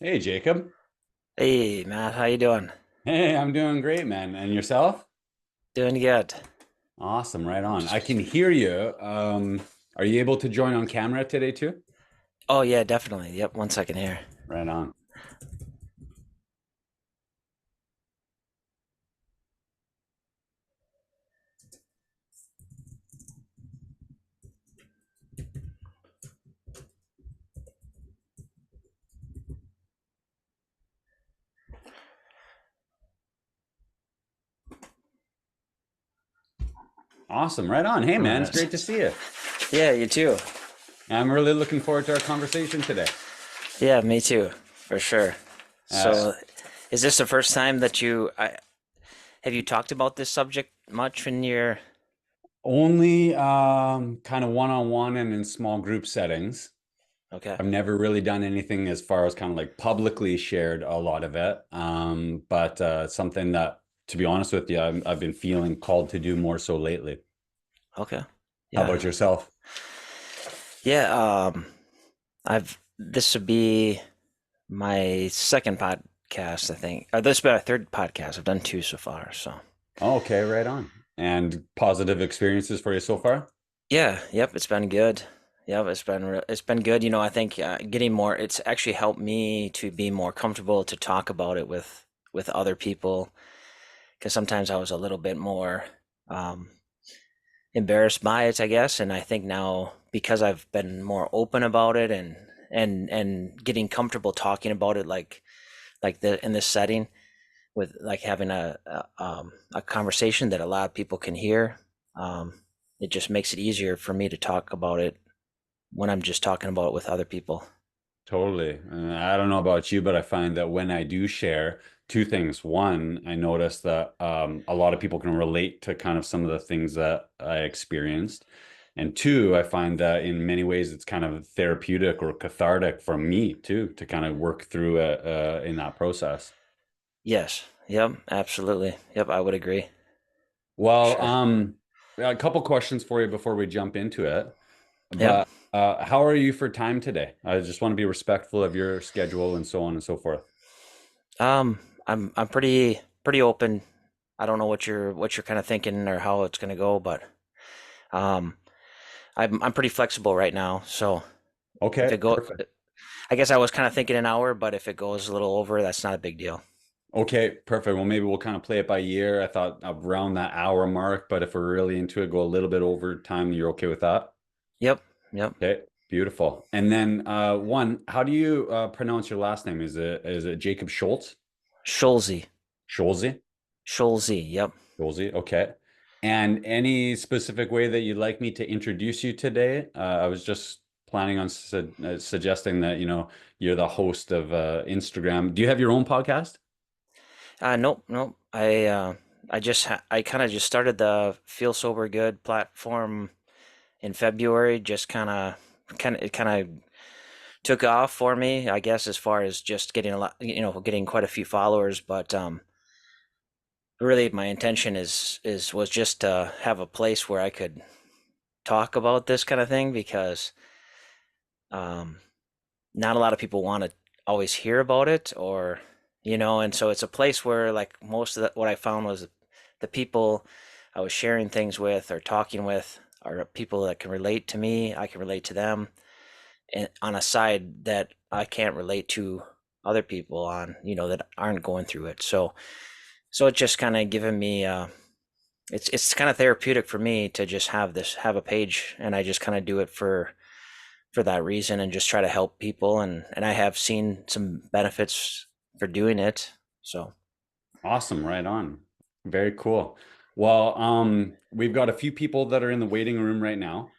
Hey, Jacob. Hey Matt, how you doing? Hey, I'm doing great, man. And yourself? Doing good. Awesome, right on. I can hear you. Are you able to join on camera today too? Oh yeah, definitely. Yep, 1 second here. Right on. Awesome, right on. Hey, All man, it's right. great to see you. Yeah, you too. I'm really looking forward to our conversation today. Yeah, me too, for sure. Uh, So, is this the first time that have you talked about this subject much in your? Only kind of one-on-one and in small group settings. Okay. I've never really done anything as far as kind of like publicly shared a lot of it. But something that, to be honest with you, I've been feeling called to do more so lately. Okay. How Yeah. about yourself? Yeah, I've this would be my second podcast, I think. Or this will be my third podcast. I've done two so far, so. Okay, right on. And positive experiences for you so far? Yeah, yep, it's been good. Yep, it's been good. I think getting more. It's actually helped me to be more comfortable to talk about it with other people because sometimes I was a little bit more um, embarrassed by it, I guess. And I think now because I've been more open about it and getting comfortable talking about it, like the in this setting with like having a conversation that a lot of people can hear. It just makes it easier for me to talk about it when I'm just talking about it with other people. Totally. I don't know about you, but I find that when I do share two things, one, I notice that a lot of people can relate to kind of some of the things that I experienced. And two, I find that in many ways it's kind of therapeutic or cathartic for me too, to kind of work through it in that process. Yes. Yep. Absolutely. Yep. I would agree. For Well, sure. a couple questions for you before we jump into it. Yep. But how are you for time today? I just want to be respectful of your schedule and so on and so forth. Um, I'm pretty open. I don't know what you're kind of thinking or how it's gonna go, but um, I'm pretty flexible right now. So if Okay, it go, perfect. I guess I was kind of thinking an hour, but if it goes a little over, that's not a big deal. Okay, perfect. Well, maybe we'll kind of play it by ear. I thought around that hour mark, but if we're really into it, go a little bit over time, you're okay with that? Yep. Yep. Okay, beautiful. And then one, how do you pronounce your last name? Is it Jacob Schultz? Scholze. Scholze? Scholze. Yep. Scholze, okay. And any specific way that you'd like me to introduce you today? I was just planning on suggesting that, you're the host of Instagram. Do you have your own podcast? Nope, nope. I kind of just started the Feel Sober Good platform in February. Just it kind of took off for me, I guess, as far as just getting a lot, getting quite a few followers. But really, my intention was just to have a place where I could talk about this kind of thing because um, not a lot of people want to always hear about it, or and so it's a place where like most of what I found was the people I was sharing things with or talking with are people that can relate to me, I can relate to them, and on a side that I can't relate to other people on, that aren't going through it. So it's just kind of given me it's kind of therapeutic for me to just have a page, and I just kind of do it for that reason and just try to help people, and I have seen some benefits for doing it. So, Awesome, right on. Very cool. Well, we've got a few people that are in the waiting room right now.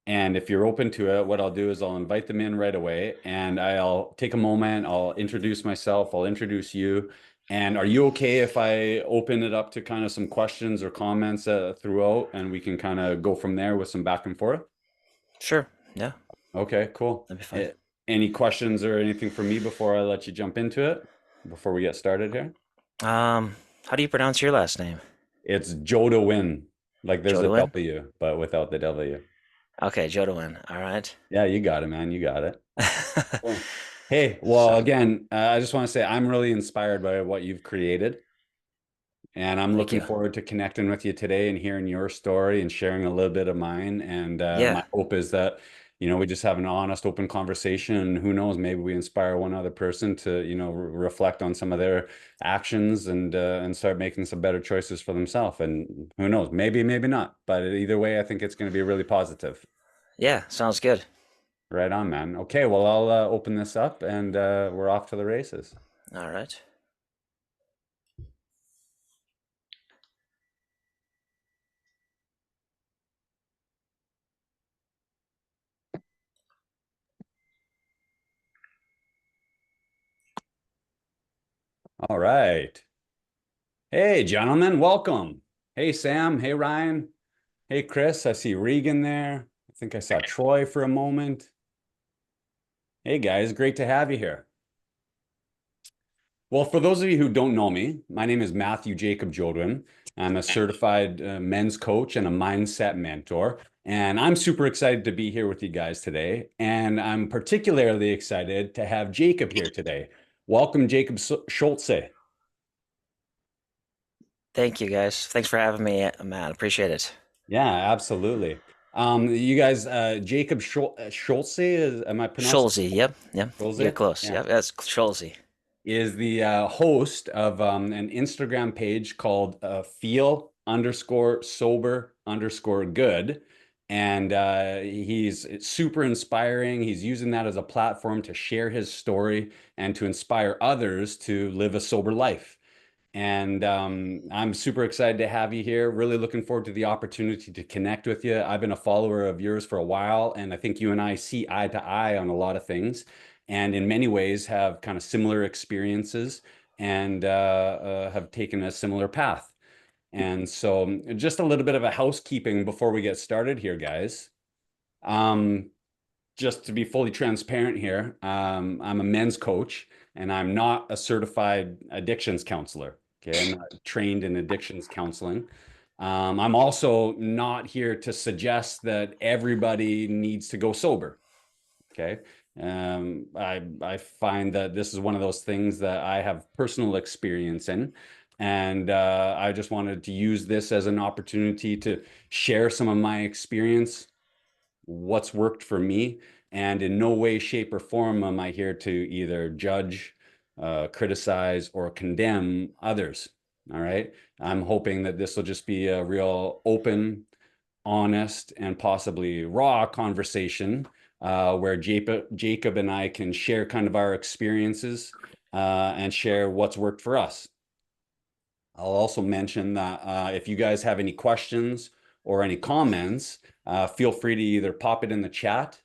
And if you're open to it, what I'll do is I'll invite them in right away and I'll take a moment, I'll introduce myself, I'll introduce you. And are you okay if I open it up to kind of some questions or comments throughout and we can kind of go from there with some back and forth? sure. Yeah, Okay, cool. that'd be fine. Any questions or anything for me before I let you jump into it? Before we get started here? How do you pronounce your last name? It's Joe to win. Like Joe there's a to win. W, but without the W. Okay, Joe to win. All right. Yeah, you got it, man. You got it. Cool. Hey, well, So, again, I just want to say I'm really inspired by what you've created. And I'm thank looking you. forward to connecting with you today and hearing your story and sharing a little bit of mine. And my Yeah. hope is that, we just have an honest, open conversation. And who knows, maybe we inspire one other person to, reflect on some of their actions and start making some better choices for themselves. And who knows, maybe not. But either way, I think it's going to be really positive. Yeah, sounds good. Right on, man. Okay, well, I'll open this up and we're off to the races. All right. All right. Hey, gentlemen, welcome. Hey, Sam. Hey, Ryan. Hey, Chris, I see Regan there. I think I saw Troy for a moment. Hey, guys, great to have you here. Well, for those of you who don't know me, my name is Matthew Jacob Jodwin. I'm a certified men's coach and a mindset mentor. And I'm super excited to be here with you guys today. And I'm particularly excited to have Jacob here today. Welcome, Jacob Scholze. Thank you, guys. Thanks for having me, Matt. Appreciate it. Yeah, absolutely. You guys, Jacob Schulze, am I pronouncing Scholze. Yep. Yep. You're Schulze? close. Yeah. Yep. That's Scholze. Is the host of an Instagram page called feel underscore sober underscore good. And he's super inspiring. He's using that as a platform to share his story and to inspire others to live a sober life. And I'm super excited to have you here. Really looking forward to the opportunity to connect with you. I've been a follower of yours for a while, and I think you and I see eye to eye on a lot of things, and in many ways have kind of similar experiences and have taken a similar path. And so, just a little bit of a housekeeping before we get started here, guys. Um, just to be fully transparent here, I'm a men's coach and I'm not a certified addictions counselor. Okay. I'm not trained in addictions counseling. I'm also not here to suggest that everybody needs to go sober. Okay. I find that this is one of those things that I have personal experience in. And I just wanted to use this as an opportunity to share some of my experience, what's worked for me, and in no way, shape, or form am I here to either judge, criticize, or condemn others. All right. I'm hoping that this will just be a real open, honest, and possibly raw conversation where Jacob and I can share kind of our experiences and share what's worked for us. I'll also mention that if you guys have any questions or any comments, feel free to either pop it in the chat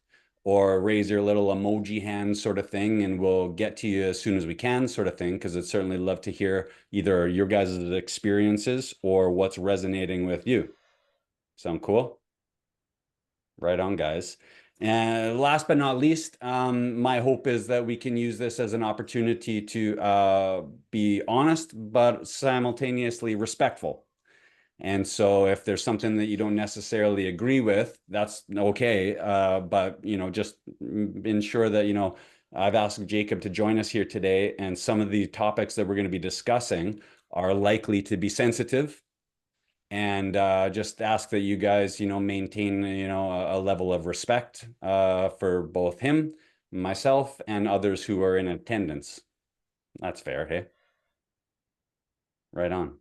or raise your little emoji hand sort of thing, and we'll get to you as soon as we can sort of thing, because I'd certainly love to hear either your guys' experiences or what's resonating with you. Sound cool? Right on, guys. And last but not least, my hope is that we can use this as an opportunity to be honest, but simultaneously respectful. And so if there's something that you don't necessarily agree with, that's okay. But, just ensure that, I've asked Jacob to join us here today, and some of the topics that we're going to be discussing are likely to be sensitive, and just ask that you guys, maintain, a level of respect for both him, myself, and others who are in attendance. That's fair, hey? Right on.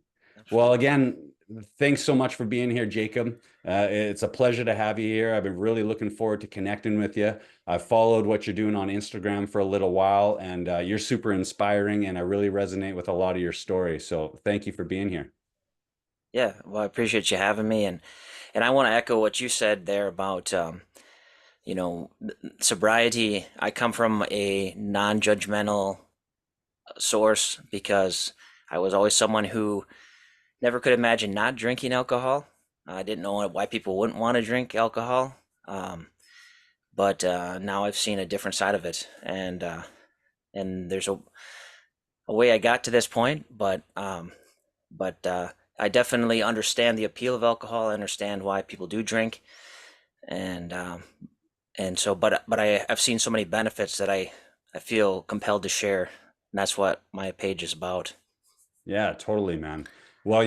Well, Absolutely. again, thanks so much for being here, Jacob. It's a pleasure to have you here. I've been really looking forward to connecting with you. I've followed what you're doing on Instagram for a little while, and you're super inspiring, and I really resonate with a lot of your stories. So thank you for being here. Yeah. Well, I appreciate you having me, and I want to echo what you said there about sobriety. I come from a non-judgmental source because I was always someone who never could imagine not drinking alcohol. I didn't know why people wouldn't want to drink alcohol. Um, but now I've seen a different side of it, and there's a way I got to this point, but I definitely understand the appeal of alcohol. I understand why people do drink, and I've seen so many benefits that I feel compelled to share, and that's what my page is about. Yeah, totally, man. Well,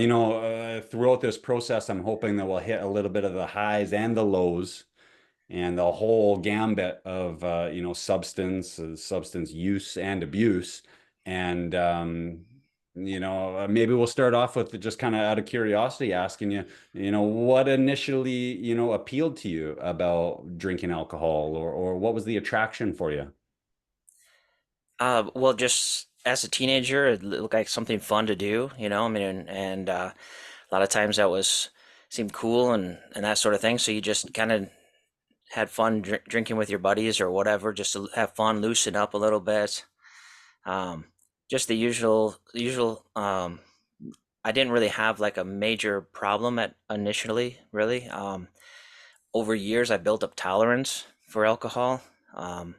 throughout this process, I'm hoping that we'll hit a little bit of the highs and the lows and the whole gambit of substance use and abuse. And maybe we'll start off with just kind of out of curiosity asking you, what initially, appealed to you about drinking alcohol, or what was the attraction for you? Well, just as a teenager, it looked like something fun to do, I mean, and a lot of times that was seemed cool and that sort of thing. So you just kind of had fun drinking with your buddies or whatever, just to have fun, loosen up a little bit. Um, just the usual. I didn't really have like a major problem at initially, really. Over years, I built up tolerance for alcohol. Um,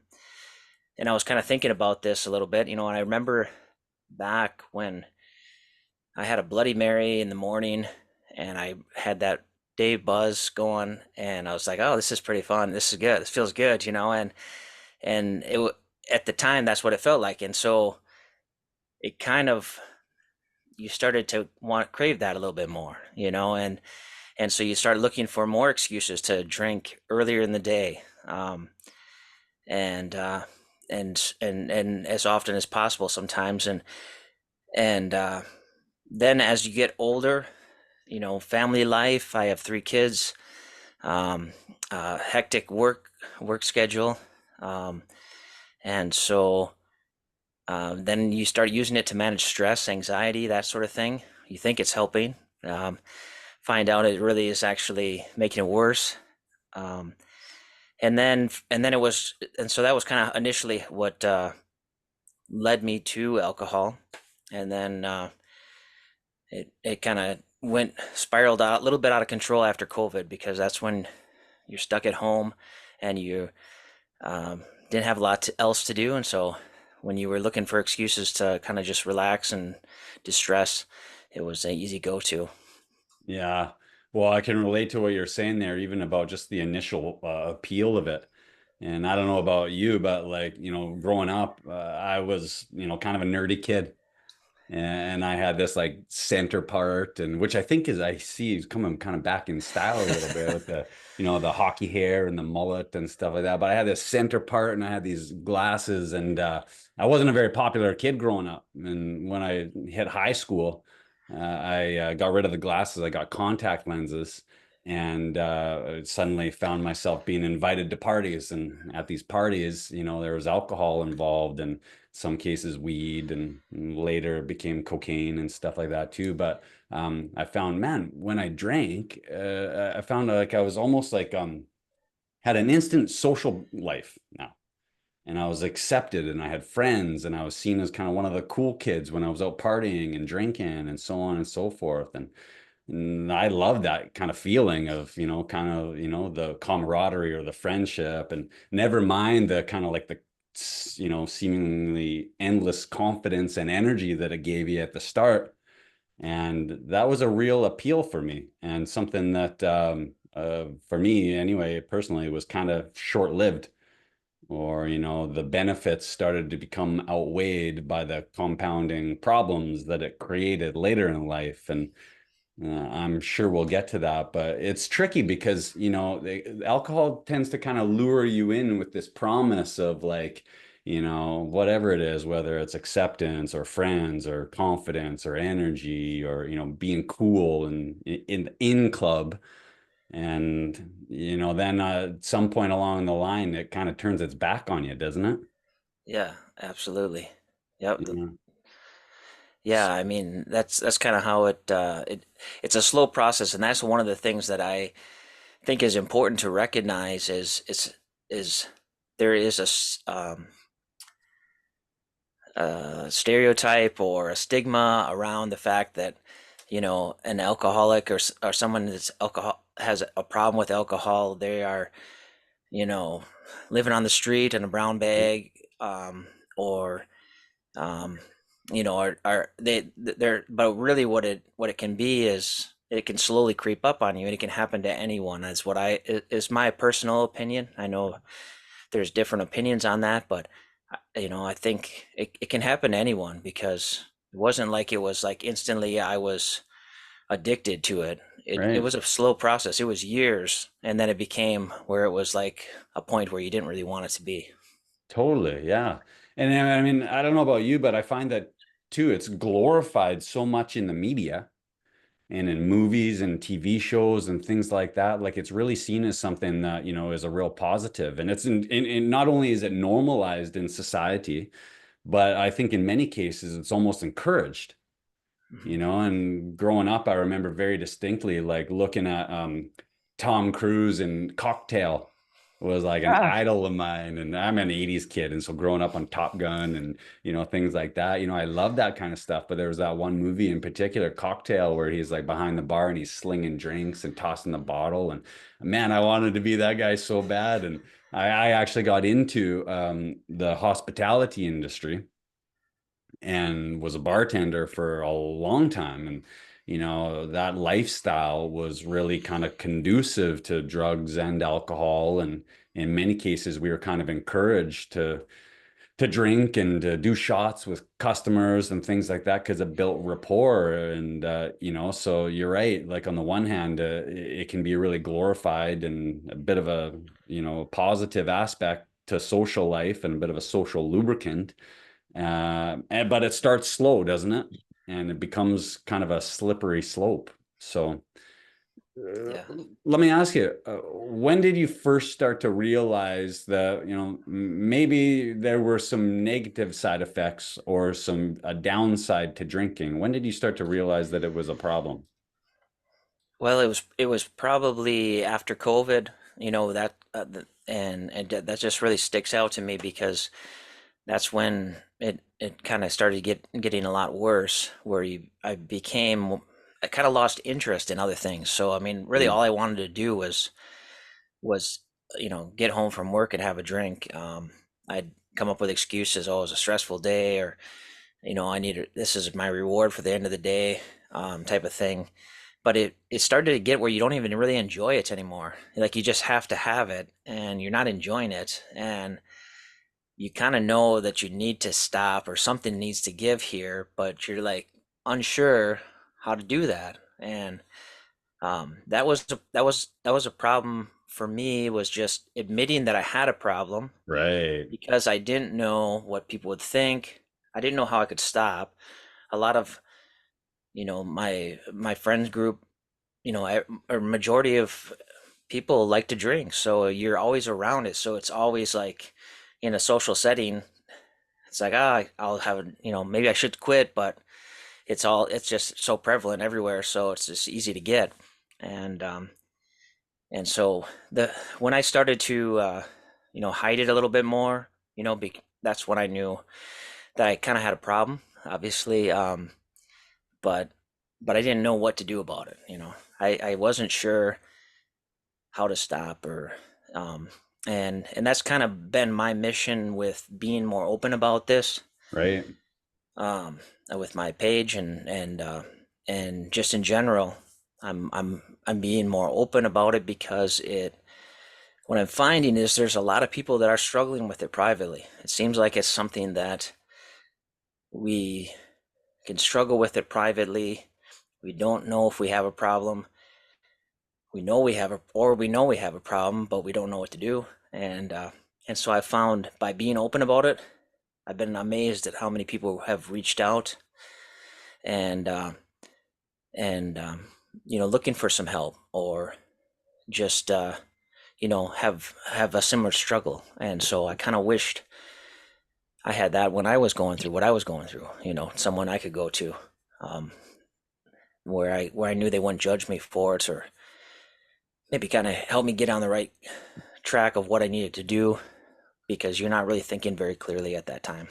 and I was kind of thinking about this a little bit, and I remember back when I had a Bloody Mary in the morning and I had that day buzz going, and I was like, "Oh, this is pretty fun. This is good. This feels good," and at the time that's what it felt like. And so it kind of you started to want crave that a little bit more, and so you start looking for more excuses to drink earlier in the day. And and as often as possible sometimes, and then as you get older, family life. I have three kids, um, hectic work schedule, um, and so then you start using it to manage stress, anxiety, that sort of thing. You think it's helping, um, find out it really is actually making it worse. Um, and then it was, and so that was kind of initially what led me to alcohol, and then it kind of went spiraled out a little bit out of control after COVID, because that's when you're stuck at home and you didn't have a lot else to do. And so when you were looking for excuses to kind of just relax and distress, it was an easy go to. Yeah. Well, I can relate to what you're saying there, even about just the initial appeal of it. And I don't know about you, but like, growing up, I was, kind of a nerdy kid. And I had this like center part, and which I think I see is coming kind of back in style a little bit with the hockey hair and the mullet and stuff like that. But I had this center part and I had these glasses, and I wasn't a very popular kid growing up. And when I hit high school, I got rid of the glasses. I got contact lenses, and suddenly found myself being invited to parties. And at these parties, there was alcohol involved, and some cases weed, and later it became cocaine and stuff like that too. But I found, man, when I drank, I found like I was almost like had an instant social life now. And I was accepted and I had friends and I was seen as kind of one of the cool kids when I was out partying and drinking and so on and so forth. And I love that kind of feeling of, kind of, the camaraderie or the friendship, and never mind the kind of like the, seemingly endless confidence and energy that it gave you at the start. And that was a real appeal for me, and something that, for me anyway, personally, was kind of short-lived. Or, the benefits started to become outweighed by the compounding problems that it created later in life. And I'm sure we'll get to that, but it's tricky because, alcohol tends to kind of lure you in with this promise of like, whatever it is, whether it's acceptance or friends or confidence or energy or, being cool and in club. And, then at some point along the line, it kind of turns its back on you, doesn't it? Yeah, absolutely. Yep. Yeah. Yeah, I mean that's kind of how it's a slow process, and that's one of the things that I think is important to recognize is there is a stereotype or a stigma around the fact that an alcoholic or someone that's alcohol has a problem with alcohol, they are you know living on the street in a brown bag, or um, are they're but really what it can be is it can slowly creep up on you, and it can happen to anyone. That's what I is my personal opinion. I know there's different opinions on that, but I think it can happen to anyone, because it wasn't like it was like instantly I was addicted to it. It Right. was a slow process. It was years, and then it became where it was like a point where you didn't really want it to be. Totally. Yeah. And I mean, I don't know about you, but I find that too, it's glorified so much in the media and in movies and TV shows and things like that. Like it's really seen as something that, is a real positive. And it's not only is it normalized in society, but I think in many cases it's almost encouraged. Hmm. And growing up, I remember very distinctly like looking at Tom Cruise and Cocktail was like an Ah. idol of mine. And I'm an 80s kid. And so growing up on Top Gun and, things like that, I love that kind of stuff. But there was that one movie in particular, Cocktail, where he's like behind the bar and he's slinging drinks and tossing the bottle. And man, I wanted to be that guy so bad. And I actually got into the hospitality industry and was a bartender for a long time. And, that lifestyle was really kind of conducive to drugs and alcohol. And in many cases, we were kind of encouraged to drink and to do shots with customers and things like that because it built rapport. And, so you're right. Like on the one hand, it can be really glorified and a bit of a, positive aspect to social life and a bit of a social lubricant. But it starts slow, doesn't it? And it becomes kind of a slippery slope. So Yeah. let me ask you, when did you first start to realize that, maybe there were some negative side effects or some a downside to drinking? When did you start to realize that it was a problem? Well, it was probably after COVID, that that just really sticks out to me, because that's when it kind of started getting a lot worse, where I kind of lost interest in other things. So I mean, really Mm. all I wanted to do was get home from work and have a drink. I'd come up with excuses. Oh, it was a stressful day, or I need this is my reward for the end of the day, type of thing. But it started to get where you don't even really enjoy it anymore. Like you just have to have it, and you're not enjoying it, and you kind of know that you need to stop or something needs to give here, but you're like unsure how to do that. And that was a problem for me, was just admitting that I had a problem, Right. because I didn't know what people would think. I didn't know how I could stop. A lot of my friends group, a majority of people like to drink, so you're always around it. So it's always like in a social setting, it's like, I'll have maybe I should quit, but it's just so prevalent everywhere, so it's just easy to get. And um and so the when I started to hide it a little bit more, that's when I knew that I kind of had a problem, obviously. But I didn't know what to do about it. I wasn't sure how to stop, or um and that's kind of been my mission with being more open about this, Right. um with my page, and just in general. I'm being more open about it, because what I'm finding is there's a lot of people that are struggling with it privately. It seems like it's something that we can struggle with it privately. We don't know if we have a problem. We know we have a problem, but we don't know what to do. And so I found, by being open about it, I've been amazed at how many people have reached out, and and looking for some help, or just have a similar struggle. And so I kind of wished I had that when I was going through what I was going through. Someone I could go to, um, where I knew they wouldn't judge me for it, or maybe kind of help me get on the right track of what I needed to do, because you're not really thinking very clearly at that time.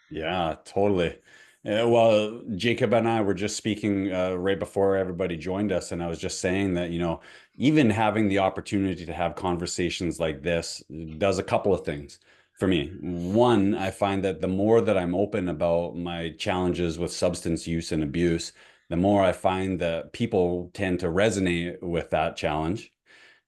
Yeah, totally. Well, Jacob and I were just speaking right before everybody joined us, and I was just saying that, even having the opportunity to have conversations like this does a couple of things. for me. One, I find that the more that I'm open about my challenges with substance use and abuse, the more I find that people tend to resonate with that challenge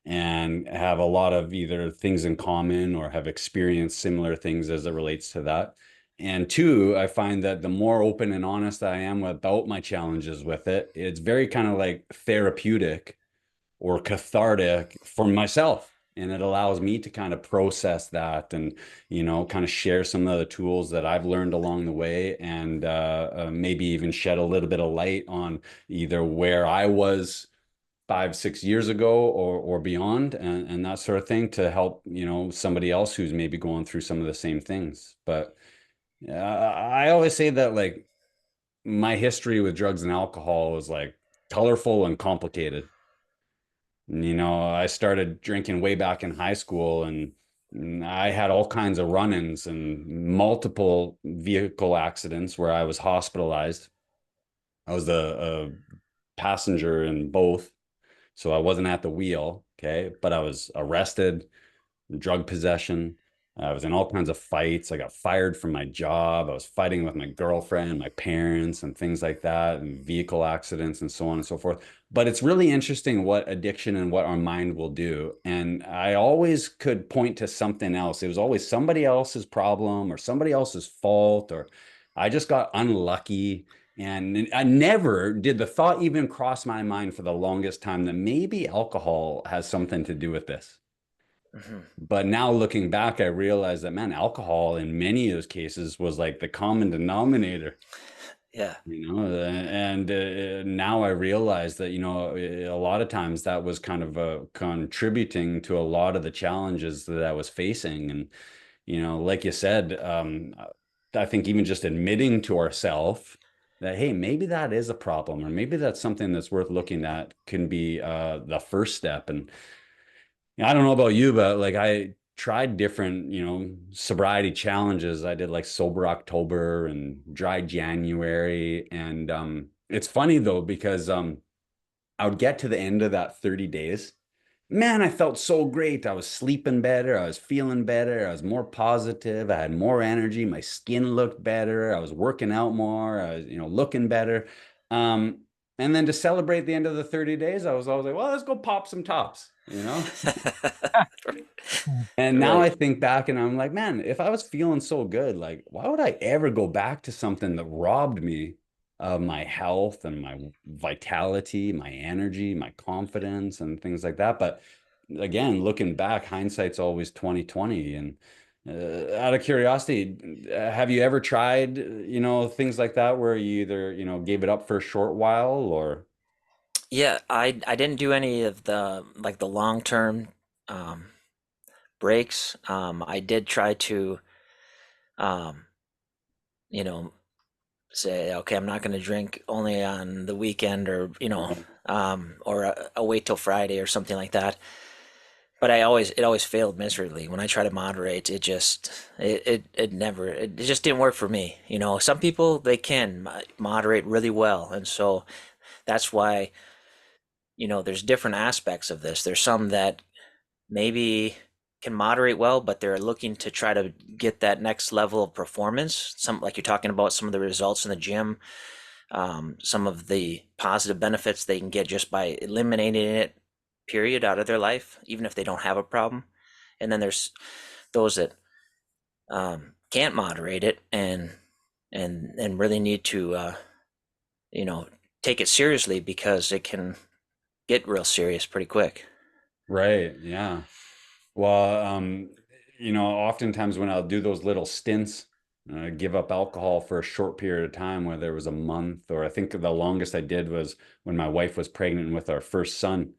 and have a lot of either things in common or have experienced similar things as it relates to that. And two, I find that the more open and honest I am about my challenges with it, it's very kind of like therapeutic or cathartic for myself. And it allows me to kind of process that and, kind of share some of the tools that I've learned along the way and maybe even shed a little bit of light on either where I was 5, 6 years ago or beyond and that sort of thing to help, somebody else who's maybe going through some of the same things. But I always say that like my history with drugs and alcohol is like colorful and complicated. I started drinking way back in high school and I had all kinds of run-ins and multiple vehicle accidents where I was hospitalized. I was a passenger in both, so I wasn't at the wheel, okay, but I was arrested, drug possession. I was in all kinds of fights. I got fired from my job. I was fighting with my girlfriend, my parents, and things like that, and vehicle accidents, and so on and so forth. But it's really interesting what addiction and what our mind will do. And I always could point to something else. It was always somebody else's problem or somebody else's fault, or I just got unlucky. And I never did the thought even cross my mind for the longest time that maybe alcohol has something to do with this. Hmm. But now looking back, I realized that, man, alcohol in many of those cases was like the common denominator, Yeah. and now I realize that, a lot of times that was kind of contributing to a lot of the challenges that I was facing. And, like you said, I think even just admitting to ourselves that, hey, maybe that is a problem, or maybe that's something that's worth looking at can be the first step. And I don't know about you, but like I tried different, sobriety challenges. I did like sober October and dry January. And it's funny though, because I would get to the end of that 30 days. Man, I felt so great. I was sleeping better. I was feeling better. I was more positive. I had more energy. My skin looked better. I was working out more. I was, looking better. Um, and then to celebrate the end of the 30 days, I was always like, well, let's go pop some tops. And now I Right. think back and I'm like, man, if I was feeling so good, like, why would I ever go back to something that robbed me of my health and my vitality, my energy, my confidence, and things like that? But again, looking back, hindsight's always 2020. And out of curiosity, have you ever tried, things like that where you either, gave it up for a short while or? Yeah, I didn't do any of the like the long term um, breaks. I did try to um, you know say, okay, I'm not going to drink only on the weekend, or or I'll wait till Friday or something like that. But it always failed miserably. When I try to moderate, it never, it just didn't work for me. Some people, they can moderate really well, and so that's why, there's different aspects of this. There's some that maybe can moderate well, but they're looking to try to get that next level of performance. Some, like you're talking about, some of the results in the gym, some of the positive benefits they can get just by eliminating it, period, out of their life, even if they don't have a problem. And then there's those that can't moderate it, and really need to you know take it seriously, because it can get real serious pretty quick. Right. Yeah. Well, oftentimes when I'll do those little stints, give up alcohol for a short period of time, whether it was a month, or I think the longest I did was when my wife was pregnant with our first son.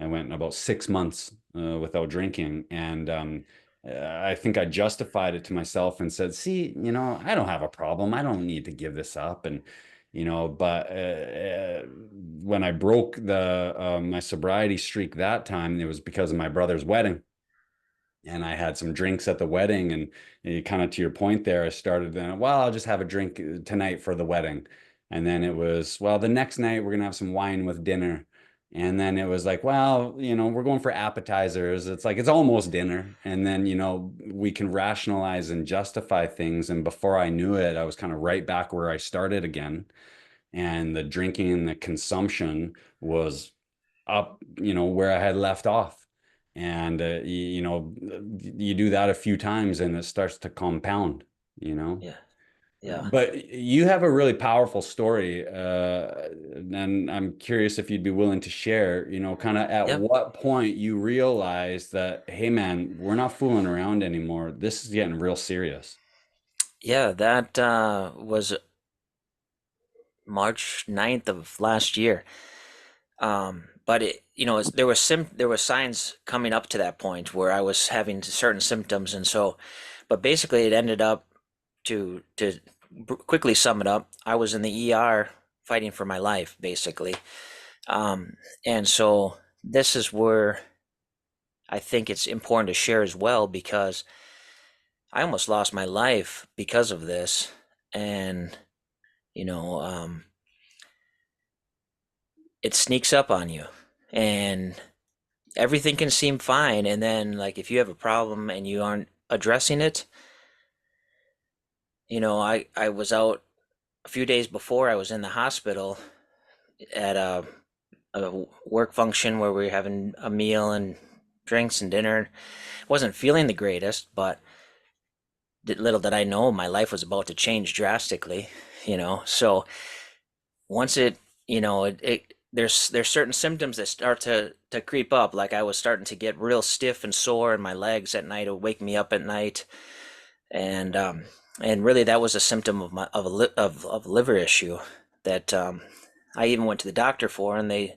I went about 6 months without drinking. And I think I justified it to myself and said, see, I don't have a problem. I don't need to give this up. And, but when I broke the my sobriety streak that time, it was because of my brother's wedding and I had some drinks at the wedding. And kind of to your point there, I started then, well, I'll just have a drink tonight for the wedding. And then it was, well, the next night we're gonna have some wine with dinner. And then it was like, well, we're going for appetizers. It's like it's almost dinner. And then, we can rationalize and justify things. And before I knew it, I was kind of right back where I started again. And the drinking and the consumption was up, where I had left off. And, you do that a few times and it starts to compound, you know? Yeah. Yeah. But you have a really powerful story, and I'm curious if you'd be willing to share, kind of at Yep. what point you realized that, hey, man, we're not fooling around anymore. This is getting real serious. Yeah, that was March 9th of last year. But there was signs coming up to that point where I was having certain symptoms, and so, but basically it ended up to quickly sum it up, I was in the ER fighting for my life, basically. And so this is where I think it's important to share as well, because I almost lost my life because of this. And, you know, um, it sneaks up on you and everything can seem fine. And then, like, if you have a problem and you aren't addressing it, I was out a few days before. I was in the hospital at a work function where we were having a meal and drinks and dinner. Wasn't feeling the greatest, but little did I know my life was about to change drastically, So once there's certain symptoms that start to creep up. Like I was starting to get real stiff and sore in my legs at night. It would wake me up at night, and really that was a symptom of my of a liver issue that I even went to the doctor for, and they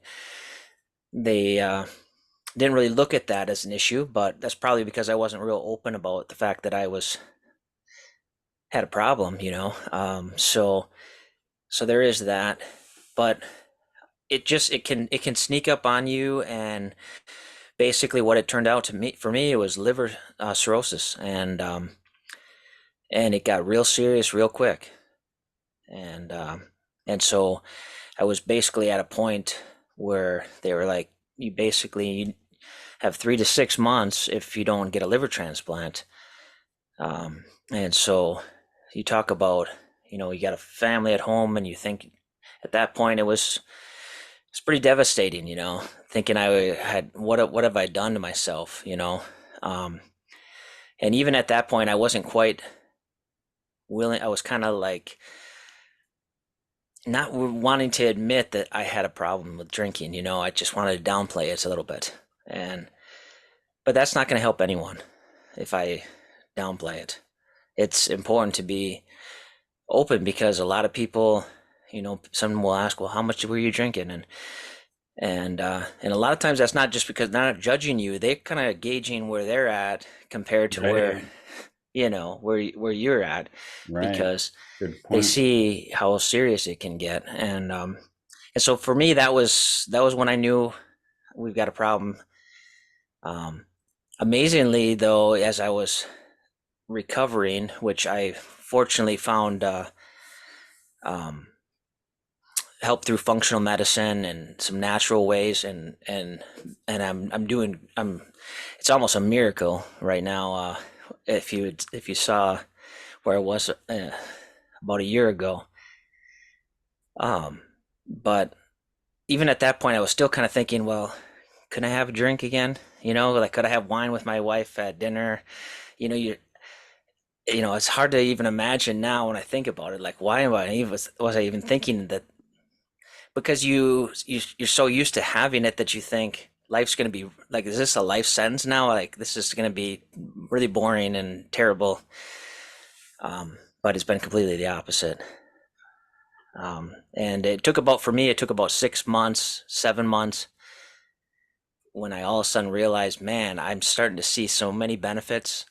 didn't really look at that as an issue, but that's probably because I wasn't real open about the fact that I was had a problem. So there is that, but it can sneak up on you. And basically what it turned out to me for me, it was liver cirrhosis, and it got real serious real quick. And so I was basically at a point where they were like, you basically have 3 to 6 months if you don't get a liver transplant. And so you talk about, you got a family at home, and you think at that point it's pretty devastating, thinking I had, what have I done to myself. Um, and even at that point, I wasn't quite willing. I was kind of like not wanting to admit that I had a problem with drinking. I just wanted to downplay it a little bit, and but that's not going to help anyone if I downplay it. It's important to be open, because a lot of people, someone will ask, well, how much were you drinking? And a lot of times that's not just because they're not judging you. They're kind of gauging where they're at compared to where, Right. where you're at, Right. because Good they point. see how serious it can get. And so for me, that was when I knew we've got a problem. Um, Amazingly, though, as I was recovering, which I fortunately found um, help through functional medicine and some natural ways, and I'm it's almost a miracle right now. If you saw where I was about a year ago, but even at that point, I was still kind of thinking, well, could I have a drink again? Like, could I have wine with my wife at dinner? You know, you it's hard to even imagine now when I think about it. Like, why am I even was I even thinking that? Because you're so used to having it that you think life's going to be like, is this a life sentence now? Like, this is going to be really boring and terrible. But it's been completely the opposite. And for me, it took about 6 months, 7 months, when I all of a sudden realized, man, I'm starting to see so many benefits.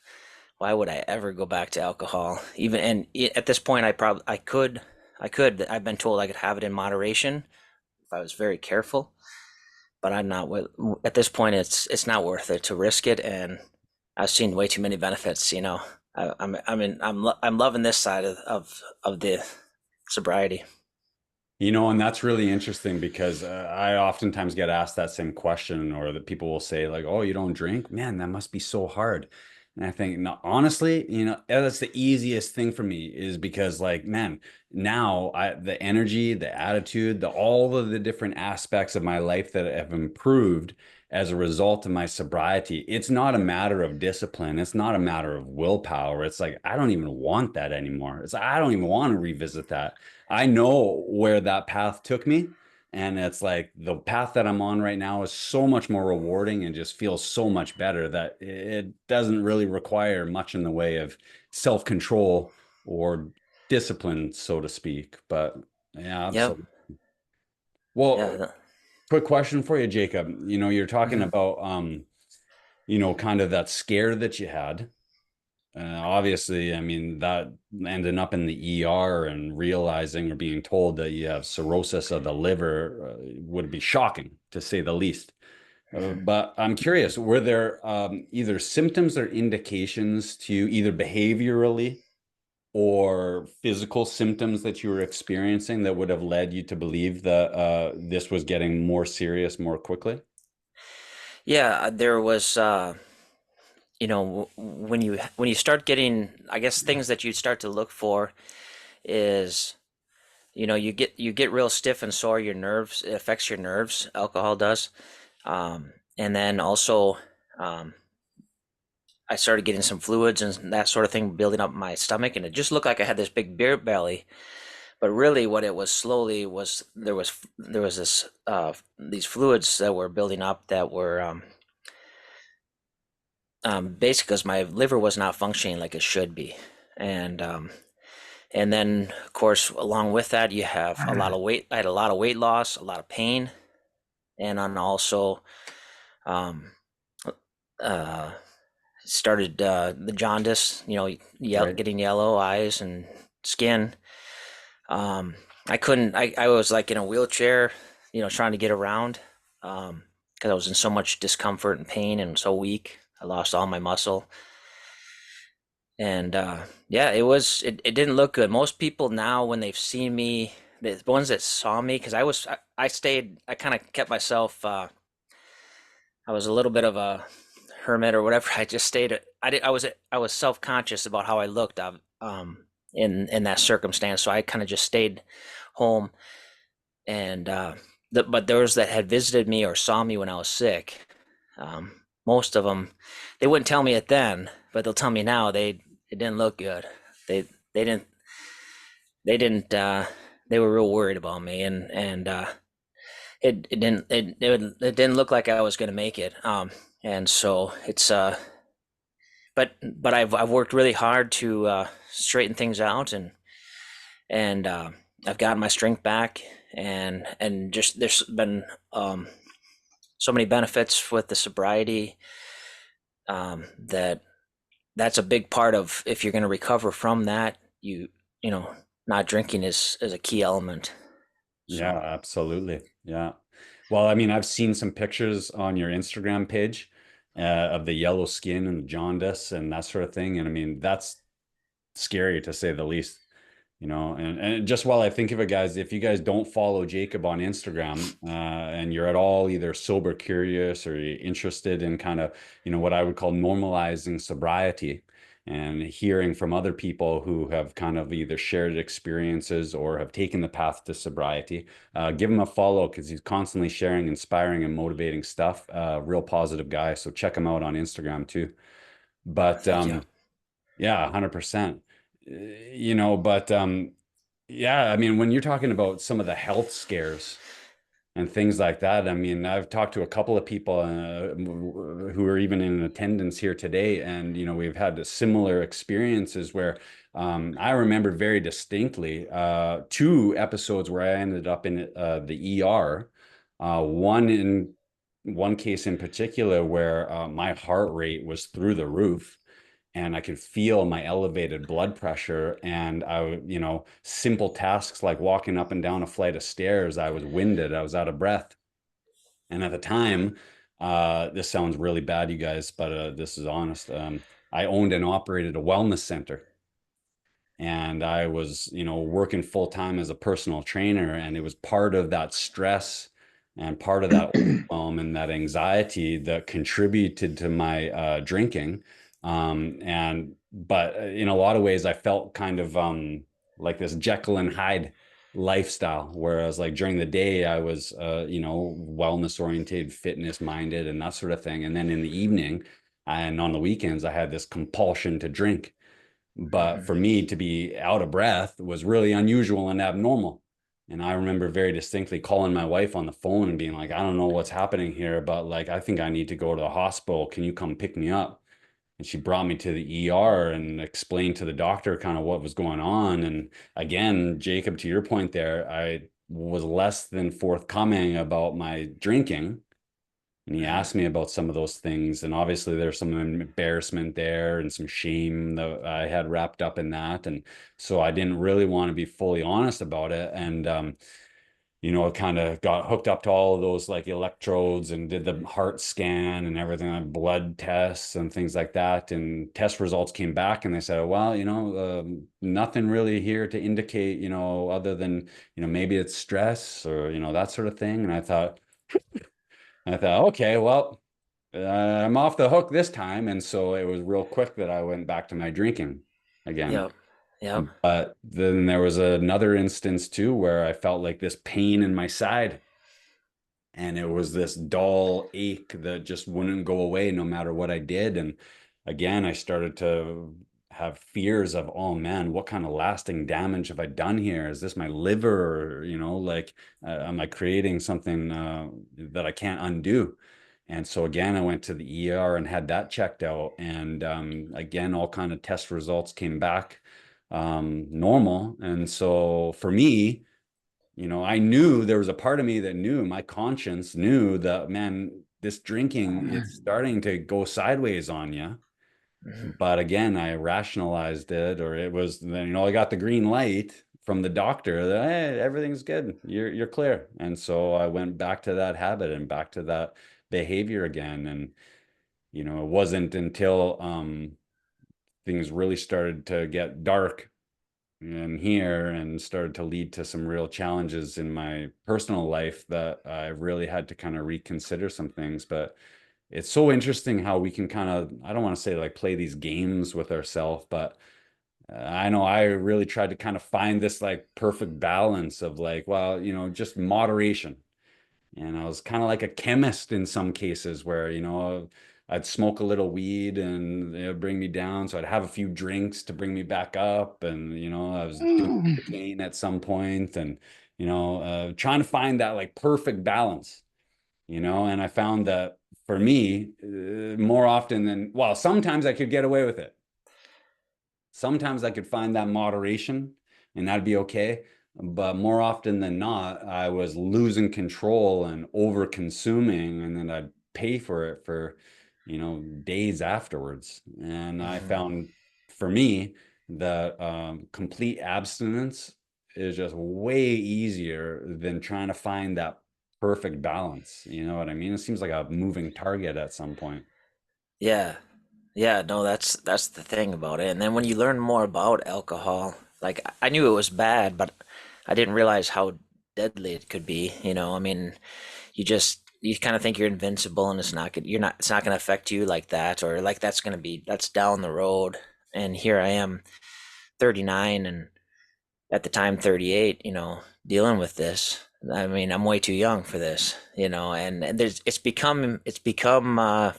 Why would I ever go back to alcohol? Even and at this point, I could. I've been told I could have it in moderation if I was very careful. But I'm not. At this point, it's not worth it to risk it, and I've seen way too many benefits. I'm loving this side of the sobriety. And that's really interesting because I oftentimes get asked that same question, or that people will say, like, "Oh, you don't drink? Man, that must be so hard." And I think, no, honestly, that's the easiest thing for me is because, like, man, now the energy, the attitude, all of the different aspects of my life that have improved as a result of my sobriety. It's not a matter of discipline. It's not a matter of willpower. It's like, I don't even want that anymore. It's like, I don't even want to revisit that. I know where that path took me. And it's like the path that I'm on right now is so much more rewarding and just feels so much better that it doesn't really require much in the way of self-control or discipline, so to speak. But yeah, Yep. absolutely. Well, Yeah. quick question for you, Jacob. You're talking Mhm. about kind of that scare that you had. Obviously, I mean, that ending up in the ER and realizing or being told that you have cirrhosis of the liver would be shocking, to say the least. But I'm curious, were there either symptoms or indications to you, either behaviorally or physical symptoms that you were experiencing that would have led you to believe that this was getting more serious more quickly? Yeah, there was when you start getting, I guess things that you start to look for is you get real stiff and sore, your nerves, it affects your nerves, alcohol does. And then also, um, I started getting some fluids and that sort of thing building up my stomach, and it just looked like I had this big beer belly. But really, what it was slowly was there was this these fluids that were building up that were basically because my liver was not functioning like it should be, and and then of course along with that you have a lot of weight. I had a lot of weight loss, a lot of pain, and then also um, uh, started the jaundice. Right. Getting yellow eyes and skin. Um, I couldn't. I was like in a wheelchair, trying to get around because I was in so much discomfort and pain and so weak. I lost all my muscle, and yeah, it didn't look good. Most people now, when they've seen me, the ones that saw me, because I stayed, I kind of kept myself. I was a little bit of a hermit or whatever. I just stayed. I was self conscious about how I looked. In that circumstance, so I kind of just stayed home. And but those that had visited me or saw me when I was sick, most of them, they wouldn't tell me it then, but they'll tell me now. It didn't look good. They they didn't they didn't they were real worried about me, and it didn't look like I was going to make it. And so it's but I've worked really hard to straighten things out, and I've gotten my strength back, and just there's been so many benefits with the sobriety, that that's a big part of if you're going to recover from that. You know not drinking is a key element. Yeah, So absolutely. Yeah. Well, I mean, I've seen some pictures on your Instagram page of the yellow skin and the jaundice and that sort of thing. And I mean, that's scary to say the least. And just while I think of it, guys, if you guys don't follow Jacob on Instagram, and you're at all either sober curious or you're interested in kind of, what I would call normalizing sobriety and hearing from other people who have kind of either shared experiences or have taken the path to sobriety, give him a follow because he's constantly sharing inspiring and motivating stuff. Real positive guy. So check him out on Instagram too. But thank you. yeah, 100%. But yeah, I mean, when you're talking about some of the health scares and things like that, I mean, I've talked to a couple of people who are even in attendance here today, and we've had similar experiences where I remember very distinctly two episodes where I ended up in the ER. One in one case in particular where my heart rate was through the roof and I could feel my elevated blood pressure. And simple tasks like walking up and down a flight of stairs, I was winded, I was out of breath. And at the time, this sounds really bad, you guys, but this is honest. I owned and operated a wellness center. and I was, working full time as a personal trainer, and it was part of that stress and part of that overwhelm and that anxiety that contributed to my drinking. And but in a lot of ways, I felt kind of like this Jekyll and Hyde lifestyle, whereas like during the day, I was wellness oriented, fitness minded, and that sort of thing. And then in the evening and on the weekends, I had this compulsion to drink. But Hmm. for me to be out of breath was really unusual and abnormal. And I remember very distinctly calling my wife on the phone and being like, I don't know what's happening here, but like, I think I need to go to the hospital. Can you come pick me up? And she brought me to the ER and explained to the doctor kind of what was going on. And again, Jacob, to your point there, I was less than forthcoming about my drinking, and he Hmm. asked me about some of those things. And obviously, there's some embarrassment there and some shame that I had wrapped up in that. And so I didn't really want to be fully honest about it. And, kind of got hooked up to all of those like electrodes and did the heart scan and everything, like blood tests and things like that. And test results came back and they said, well, nothing really here to indicate, other than, maybe it's stress or, that sort of thing. And I thought, okay, well, I'm off the hook this time. And so it was real quick that I went back to my drinking again. Yep. Yep. But then there was another instance too where I felt like this pain in my side. And it was this dull ache that just wouldn't go away no matter what I did. And again, I started to have fears of, oh man, what kind of lasting damage have I done here? Is this my liver? Or, like, am I creating something that I can't undo? And so again, I went to the ER and had that checked out. And again, all kind of test results came back normal. And so for me, I knew there was a part of me that knew, my conscience knew that, man, this drinking, it's starting to go sideways on you. Hmm. But again, I rationalized it, or it was, I got the green light from the doctor that, hey, everything's good. You're clear. And so I went back to that habit and back to that behavior again. And, it wasn't until things really started to get dark and here and started to lead to some real challenges in my personal life that I really had to kind of reconsider some things. But it's so interesting how we can kind of, I don't want to say like play these games with ourselves, but I know I really tried to kind of find this like perfect balance of like, well, just moderation. And I was kind of like a chemist in some cases where, I'd smoke a little weed and it would bring me down. So I'd have a few drinks to bring me back up. And, I was doing cocaine at some point and, trying to find that like perfect balance, and I found that for me, more often than, well, sometimes I could get away with it. Sometimes I could find that moderation and that'd be okay. But more often than not, I was losing control and over consuming, and then I'd pay for it for, days afterwards. And I Hmm. found for me that complete abstinence is just way easier than trying to find that perfect balance. You know what I mean? It seems like a moving target at some point. Yeah. Yeah, no, that's the thing about it. And then when you learn more about alcohol, like I knew it was bad, but I didn't realize how deadly it could be, I mean, you kind of think you're invincible and it's not going to affect you like that, or like that's down the road. And here I am, 39, and at the time 38, dealing with this. I mean, I'm way too young for this, and it's become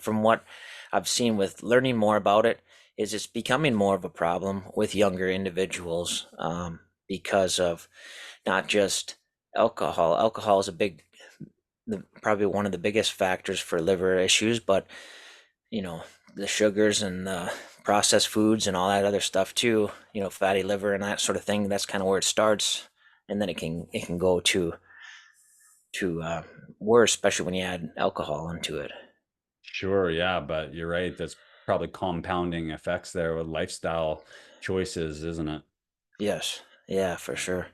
from what I've seen with learning more about it, is it's becoming more of a problem with younger individuals, because of not just alcohol. Alcohol is probably one of the biggest factors for liver issues, but you know, the sugars and the processed foods and all that other stuff too, fatty liver and that sort of thing. That's kind of where it starts. And then it can go to worse, especially when you add alcohol into it. Sure, yeah, but you're right. That's probably compounding effects there with lifestyle choices, isn't it? Yes. Yeah, for Yeah. sure.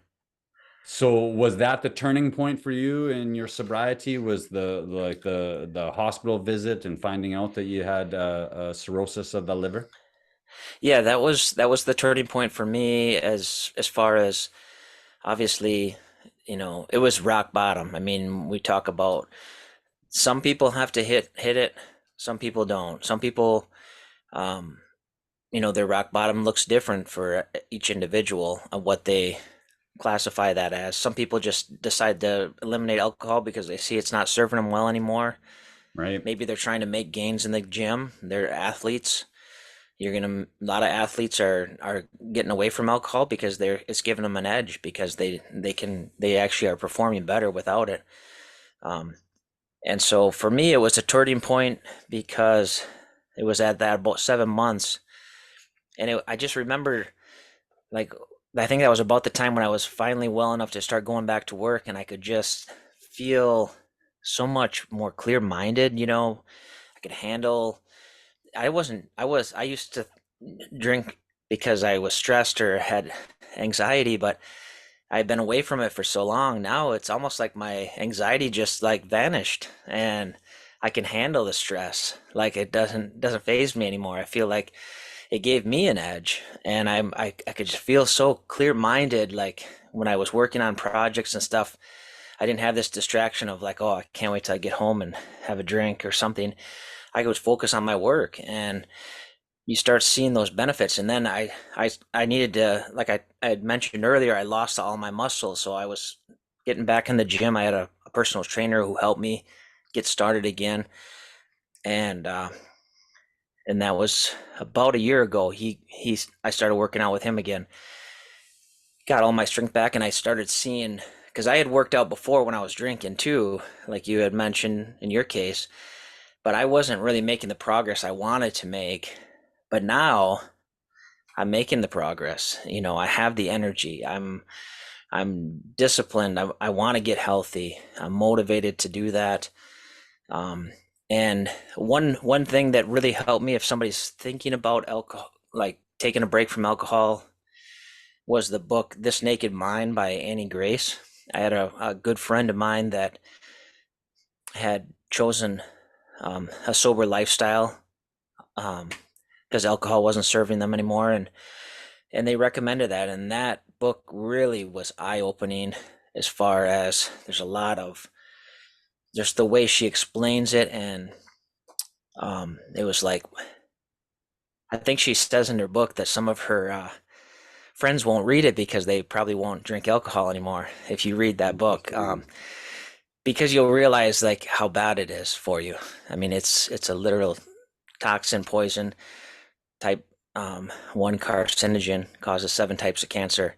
So was that the turning point for you in your sobriety? Was the hospital visit and finding out that you had cirrhosis of the liver? Yeah, that was the turning point for me as far as obviously, it was rock bottom. I mean, we talk about some people have to hit it, some people don't. Some people, um, their rock bottom looks different for each individual of what they classify that as. Some people just decide to eliminate alcohol because they see it's not serving them well anymore. Right. Maybe they're trying to make gains in the gym. They're athletes. A lot of athletes are getting away from alcohol because it's giving them an edge because they actually are performing better without it. Um, and so for me, it was a turning point because it was at that about 7 months, and I just remember, like, I think that was about the time when I was finally well enough to start going back to work, and I could just feel so much more clear-minded. I could handle. I used to drink because I was stressed or had anxiety, but I've been away from it for so long. Now it's almost like my anxiety just like vanished and I can handle the stress. Like it doesn't phase me anymore. I feel like it gave me an edge and I could just feel so clear-minded like when I was working on projects and stuff. I didn't have this distraction of like, oh, I can't wait till I get home and have a drink or something. I could focus on my work and you start seeing those benefits. And then I needed to, like I had mentioned earlier, I lost all my muscles. So I was getting back in the gym. I had a personal trainer who helped me get started again. And, and that was about a year ago. I started working out with him again, got all my strength back. And I started seeing, because I had worked out before when I was drinking too, like you had mentioned in your case, but I wasn't really making the progress I wanted to make. But now I'm making the progress. I have the energy. I'm disciplined. I want to get healthy. I'm motivated to do that. Um, and one thing that really helped me if somebody's thinking about alcohol, like taking a break from alcohol, was the book "This Naked Mind" by Annie Grace. I had a good friend of mine that had chosen a sober lifestyle because alcohol wasn't serving them anymore, and they recommended that, and that book really was eye-opening as far as there's a lot of just the way she explains it. And it was like, I think she says in her book that some of her friends won't read it because they probably won't drink alcohol anymore if you read that book, Interesting. because you'll realize like how bad it is for you. I mean, it's a literal toxin poison. Type 1 carcinogen, causes 7 types of cancer.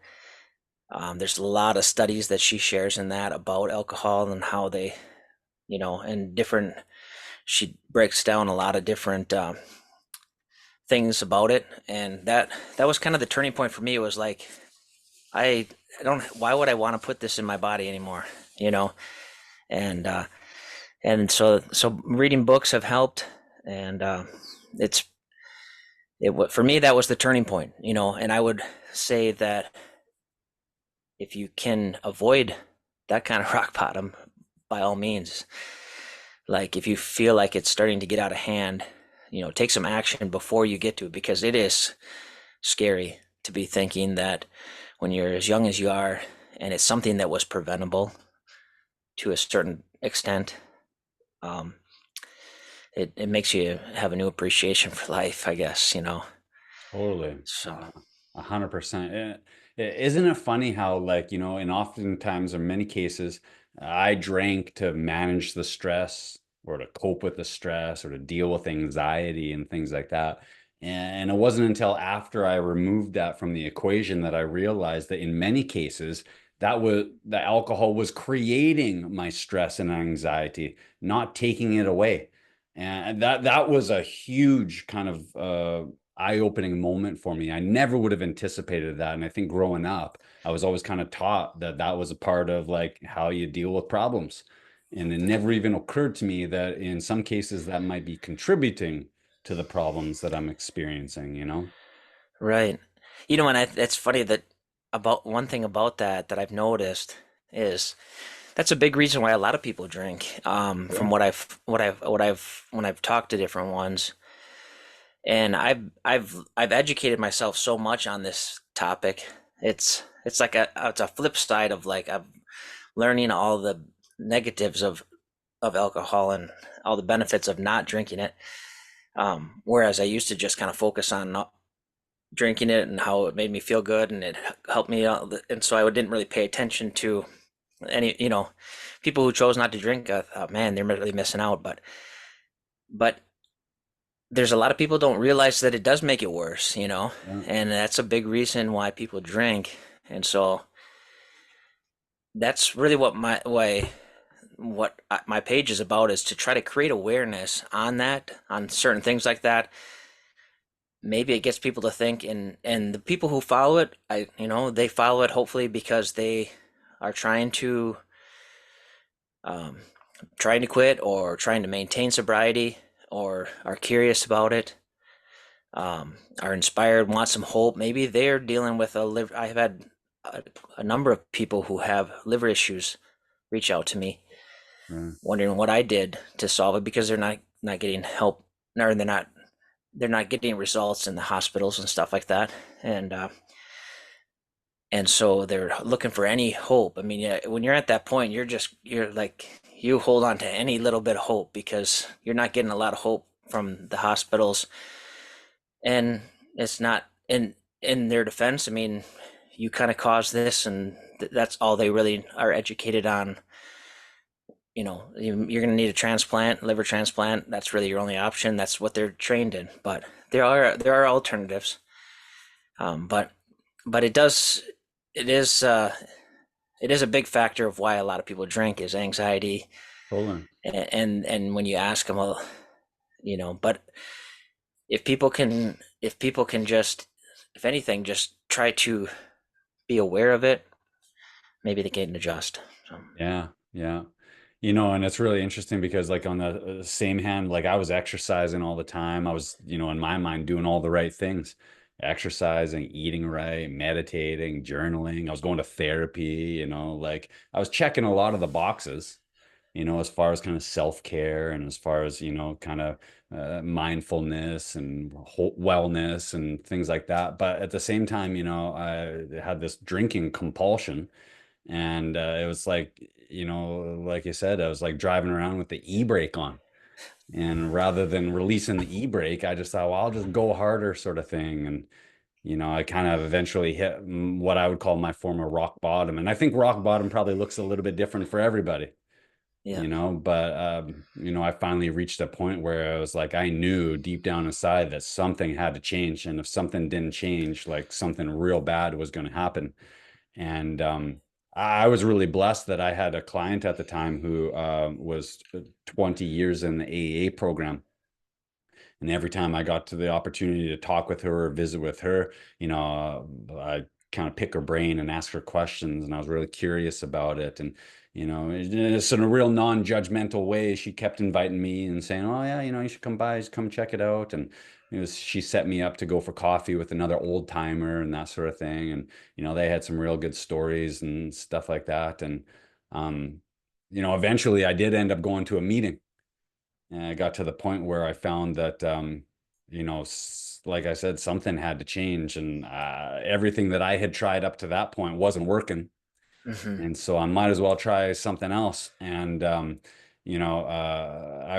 There's a lot of studies that she shares in that about alcohol and how they, and different. She breaks down a lot of different things about it, and that was kind of the turning point for me. It was like I, I don't. Why would I want to put this in my body anymore? You know, and so reading books have helped, and it's for me that was the turning point. And I would say that if you can avoid that kind of rock bottom, by all means. Like if you feel like it's starting to get out of hand, take some action before you get to it, because it is scary to be thinking that when you're as young as you are and it's something that was preventable to a certain extent, um, it makes you have a new appreciation for life, I guess. Totally. So 100%. Isn't it funny how, like, and oftentimes in many cases, I drank to manage the stress or to cope with the stress or to deal with anxiety and things like that. And it wasn't until after I removed that from the equation that I realized that in many cases, the alcohol was creating my stress and anxiety, not taking it away. And that was a huge kind of eye-opening moment for me. I never would have anticipated that. And I think growing up, I was always kind of taught that that was a part of like how you deal with problems. And it never even occurred to me that in some cases that might be contributing to the problems that I'm experiencing? right. And it's funny that about one thing about that I've noticed is that's a big reason why a lot of people drink. From Yeah. what I've when I've talked to different ones, And I've educated myself so much on this topic. It's like it's a flip side of like I'm learning all the negatives of alcohol and all the benefits of not drinking it. Whereas I used to just kind of focus on not drinking it and how it made me feel good and it helped me out. And so I didn't really pay attention to any, people who chose not to drink. I thought, man, they're really missing out. But there's a lot of people don't realize that it does make it worse, Yeah, and that's a big reason why people drink. And so that's really what my page is about, is to try to create awareness on that, on certain things like that. Maybe it gets people to think, and the people who follow it, they follow it hopefully because they are um, trying to quit or trying to maintain sobriety or are curious about it, are inspired, want some hope. Maybe they're dealing with a liver. I've had a number of people who have liver issues reach out to me, right. wondering what I did to solve it, because they're not getting help, or they're not getting results in the hospitals and stuff like that, and so they're looking for any hope. I mean, yeah, when you're at that point, you're like, you hold on to any little bit of hope because you're not getting a lot of hope from the hospitals. And it's not in their defense. I mean, you kind of caused this, and that's all they really are educated on. You're going to need a transplant, liver transplant. That's really your only option. That's what they're trained in. But there are alternatives. But it is it is a big factor of why a lot of people drink, is anxiety. Totally. And when you ask them, well, but if people can just, if anything, just try to be aware of it, maybe they can adjust. So, Yeah, yeah. And it's really interesting because like on the same hand, like I was exercising all the time. I was, in my mind doing all the right things, exercising, eating right, meditating, journaling. I was going to therapy, like I was checking a lot of the boxes, as far as kind of self-care and as far as, kind of mindfulness and wellness and things like that. But at the same time, I had this drinking compulsion. And it was like, like you said, I was like driving around with the e-brake on. And rather than releasing the e-brake, I just thought, well, I'll just go harder, sort of thing. And, I kind of eventually hit what I would call my former rock bottom. And I think rock bottom probably looks a little bit different for everybody, yeah. but, I finally reached a point where I was like, I knew deep down inside that something had to change. And if something didn't change, like something real bad was going to happen. And I was really blessed that I had a client at the time who was 20 years in the AAA program. And every time I got to the opportunity to talk with her or visit with her, I kind of pick her brain and ask her questions. And I was really curious about it. And, it's in a real non-judgmental way. She kept inviting me and saying, oh, yeah, you should come by, just come check it out. And she set me up to go for coffee with another old timer and that sort of thing. And, they had some real good stories and stuff like that. And, um, eventually I did end up going to a meeting. And I got to the point where I found that, like I said, something had to change, and everything that I had tried up to that point wasn't working. Hmm. And so I might as well try something else. And, I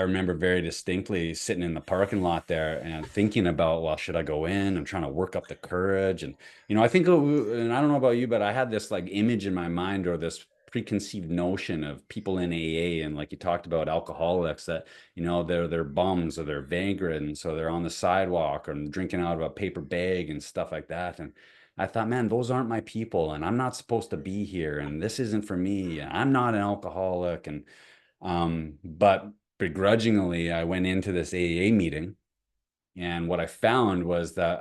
remember very distinctly sitting in the parking lot there and thinking about, well, should I go in? I'm trying to work up the courage. And, I think, and I don't know about you, but I had this like image in my mind, or this preconceived notion of people in AA. And like you talked about alcoholics, that, they're bums or they're vagrants, so they're on the sidewalk and drinking out of a paper bag and stuff like that. And I thought, man, those aren't my people, and I'm not supposed to be here, and this isn't for me. I'm not an alcoholic. And but begrudgingly, I went into this AA meeting, and what I found was that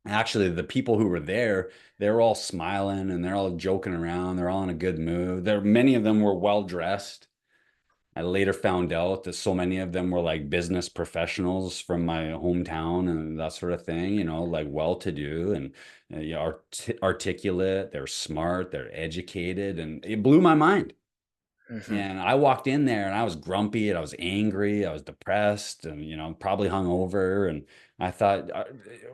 actually the people who were there, they're all smiling and they're all joking around. They're all in a good mood. Many of them were well dressed. I later found out that so many of them were like business professionals from my hometown and that sort of thing, like well-to-do and articulate. They're smart, they're educated, and it blew my mind. Hmm. And I walked in there and I was grumpy and I was angry, I was depressed and probably hungover. And I thought,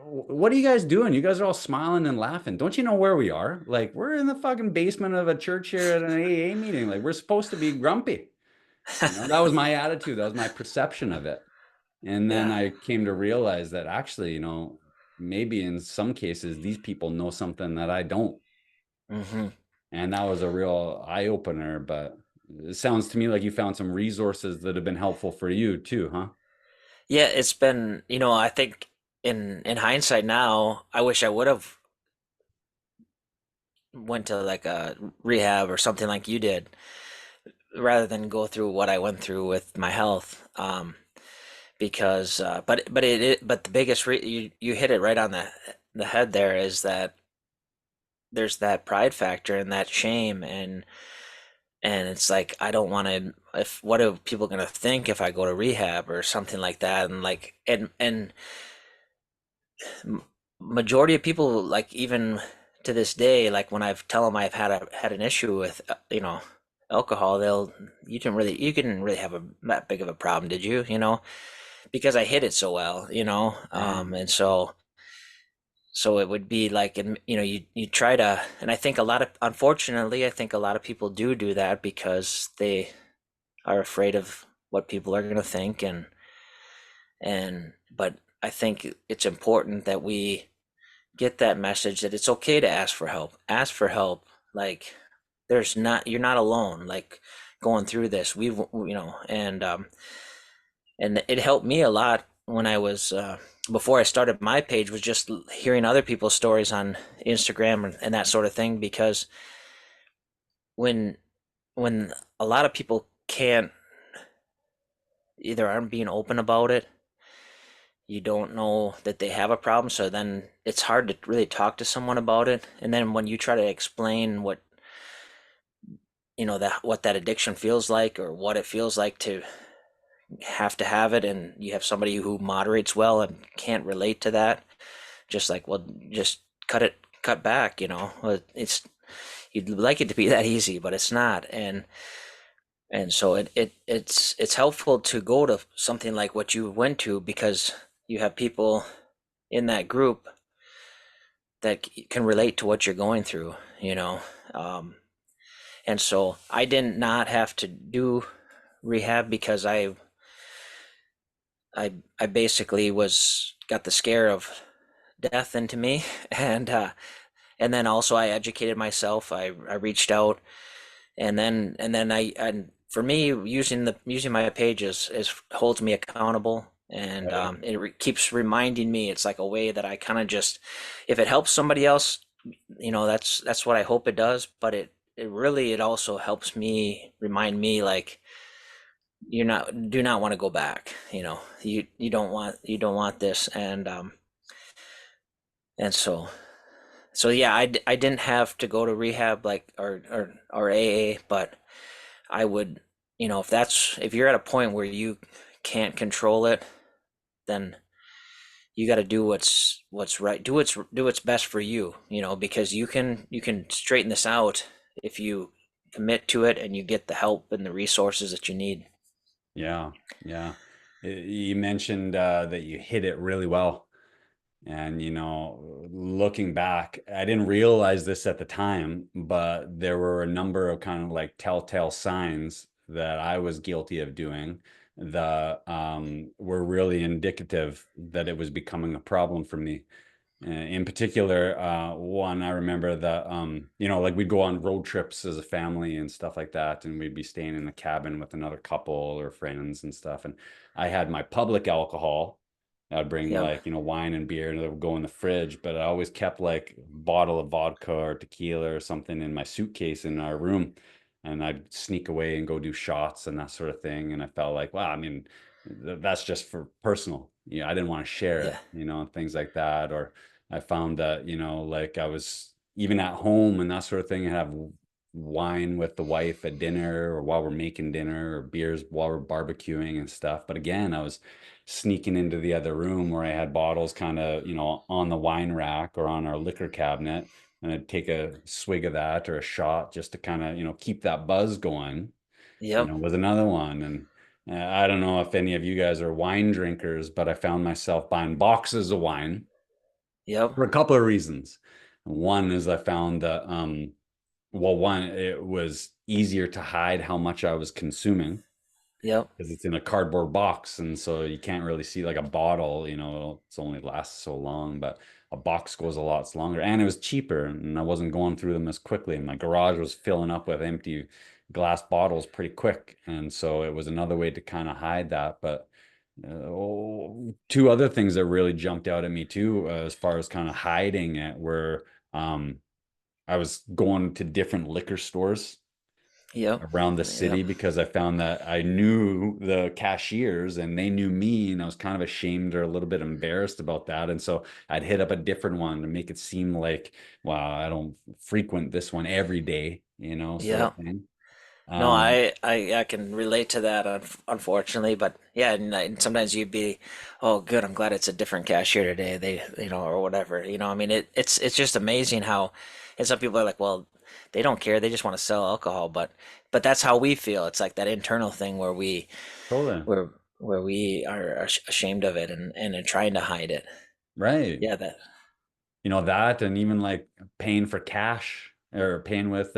what are you guys doing? You guys are all smiling and laughing. Don't you know where we are? Like, we're in the fucking basement of a church here at an AA meeting. Like, we're supposed to be grumpy. That was my attitude. That was my perception of it. And then Yeah. I came to realize that actually, maybe in some cases, these people know something that I don't. Hmm. And that was a real eye opener. But it sounds to me like you found some resources that have been helpful for you too, huh? Yeah, it's been, I think in hindsight now, I wish I would have went to like a rehab or something like you did, rather than go through what I went through with my health. Because but the biggest you hit it right on the head there, is that there's that pride factor and that shame, and it's like, I don't want to, if what are people going to think if I go to rehab or something like that, and like, and majority of people, like, even to this day, like when I've tell them I've had an issue with alcohol, they'll, you didn't really have that big of a problem, did you, because I hid it so well, Yeah. and so it would be like, and you try to, and I think unfortunately, I think a lot of people do that because they are afraid of what people are going to think, but I think it's important that we get that message that it's okay to ask for help. Ask for help. Like, you're not alone. Like, going through this, and it helped me a lot when I was before I started my page, was just hearing other people's stories on Instagram and that sort of thing, because when when a lot of people can't, either aren't being open about it, you don't know that they have a problem, so then it's hard to really talk to someone about it. And then when you try to explain that what that addiction feels like, or what it feels like to have it, and you have somebody who moderates well and can't relate to that, just like, well, just cut back, Well, you'd like it to be that easy, but it's not. And so it's helpful to go to something like what you went to, because you have people in that group that can relate to what you're going through, um, and so I did not have to do rehab, because I basically was got the scare of death into me, and then also I educated myself. I reached out, and then and for me, using my pages is holds me accountable, and Right. keeps reminding me. It's like a way that I kind of just, if it helps somebody else, that's what I hope it does. But it also helps me, remind me, like, do not want to go back. You don't want this, and so yeah, I didn't have to go to rehab, like, or AA, but I would, if you're at a point where you can't control it, then you got to do what's right. Do what's best for you, because you can straighten this out if you commit to it and you get the help and the resources that you need. Yeah. Yeah. You mentioned that you hit it really well. And, looking back, I didn't realize this at the time, but there were a number of kind of like telltale signs that I was guilty of doing that were really indicative that it was becoming a problem for me. In particular, one I remember that like we'd go on road trips as a family and stuff like that, and we'd be staying in a cabin with another couple or friends and stuff. And I had my public alcohol. I'd bring Yep. like wine and beer, and it would go in the fridge. But I always kept like a bottle of vodka or tequila or something in my suitcase in our room, and I'd sneak away and go do shots and that sort of thing. And I felt like, wow, I mean, that's just for personal. I didn't want to share Yeah. it, and things like that. Or I found that, like I was even at home and that sort of thing, I have wine with the wife at dinner or while we're making dinner, or beers while we're barbecuing and stuff. But again, I was sneaking into the other room where I had bottles kind of, on the wine rack or on our liquor cabinet. And I'd take a swig of that or a shot just to kind of, keep that buzz going. Yep. was another one. And I don't know if any of you guys are wine drinkers, but I found myself buying boxes of wine Yep. for a couple of reasons. One is I found that, well, one, it was easier to hide how much I was consuming Yep. because it's in a cardboard box, and so you can't really see like a bottle, it's only lasts so long, but a box goes a lot longer, and it was cheaper, and I wasn't going through them as quickly, and my garage was filling up with empty glass bottles pretty quick, and so it was another way to kind of hide that. But two other things that really jumped out at me too, as far as kind of hiding it, were I was going to different liquor stores Yep. around the Yep. city because I found that I knew the cashiers and they knew me, and I was kind of ashamed or a little bit embarrassed about that. And so I'd hit up a different one to make it seem like, wow, I don't frequent this one every day, sort of Yep. thing. No, Um, I can relate to that, unfortunately, but yeah, and sometimes you'd be, oh, good, I'm glad it's a different cashier today. They, or whatever. I mean, it's just amazing how, and some people are like, well, they don't care, they just want to sell alcohol, but that's how we feel. It's like that internal thing where totally. where where we are ashamed of it and are trying to hide it. Right. Yeah, that. That, and even like paying for cash or paying with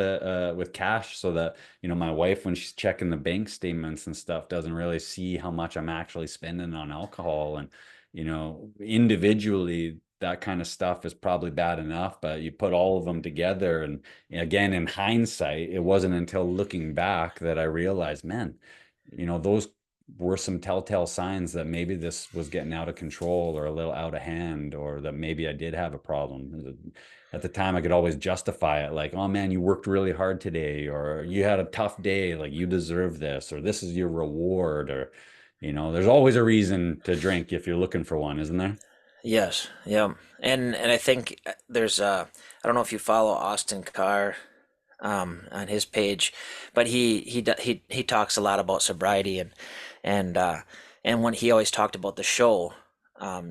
cash, so that my wife, when she's checking the bank statements and stuff, doesn't really see how much I'm actually spending on alcohol. And individually, that kind of stuff is probably bad enough, but you put all of them together, and again, in hindsight, it wasn't until looking back that I realized, man, those were some telltale signs that maybe this was getting out of control or a little out of hand, or that maybe I did have a problem. At the time, I could always justify it like, oh man, you worked really hard today, or you had a tough day, like you deserve this, or this is your reward, or, there's always a reason to drink if you're looking for one, isn't there? Yes, yeah, and I think there's I don't know if you follow Austin Carr on his page, but he talks a lot about sobriety and uh, and when he always talked about the show,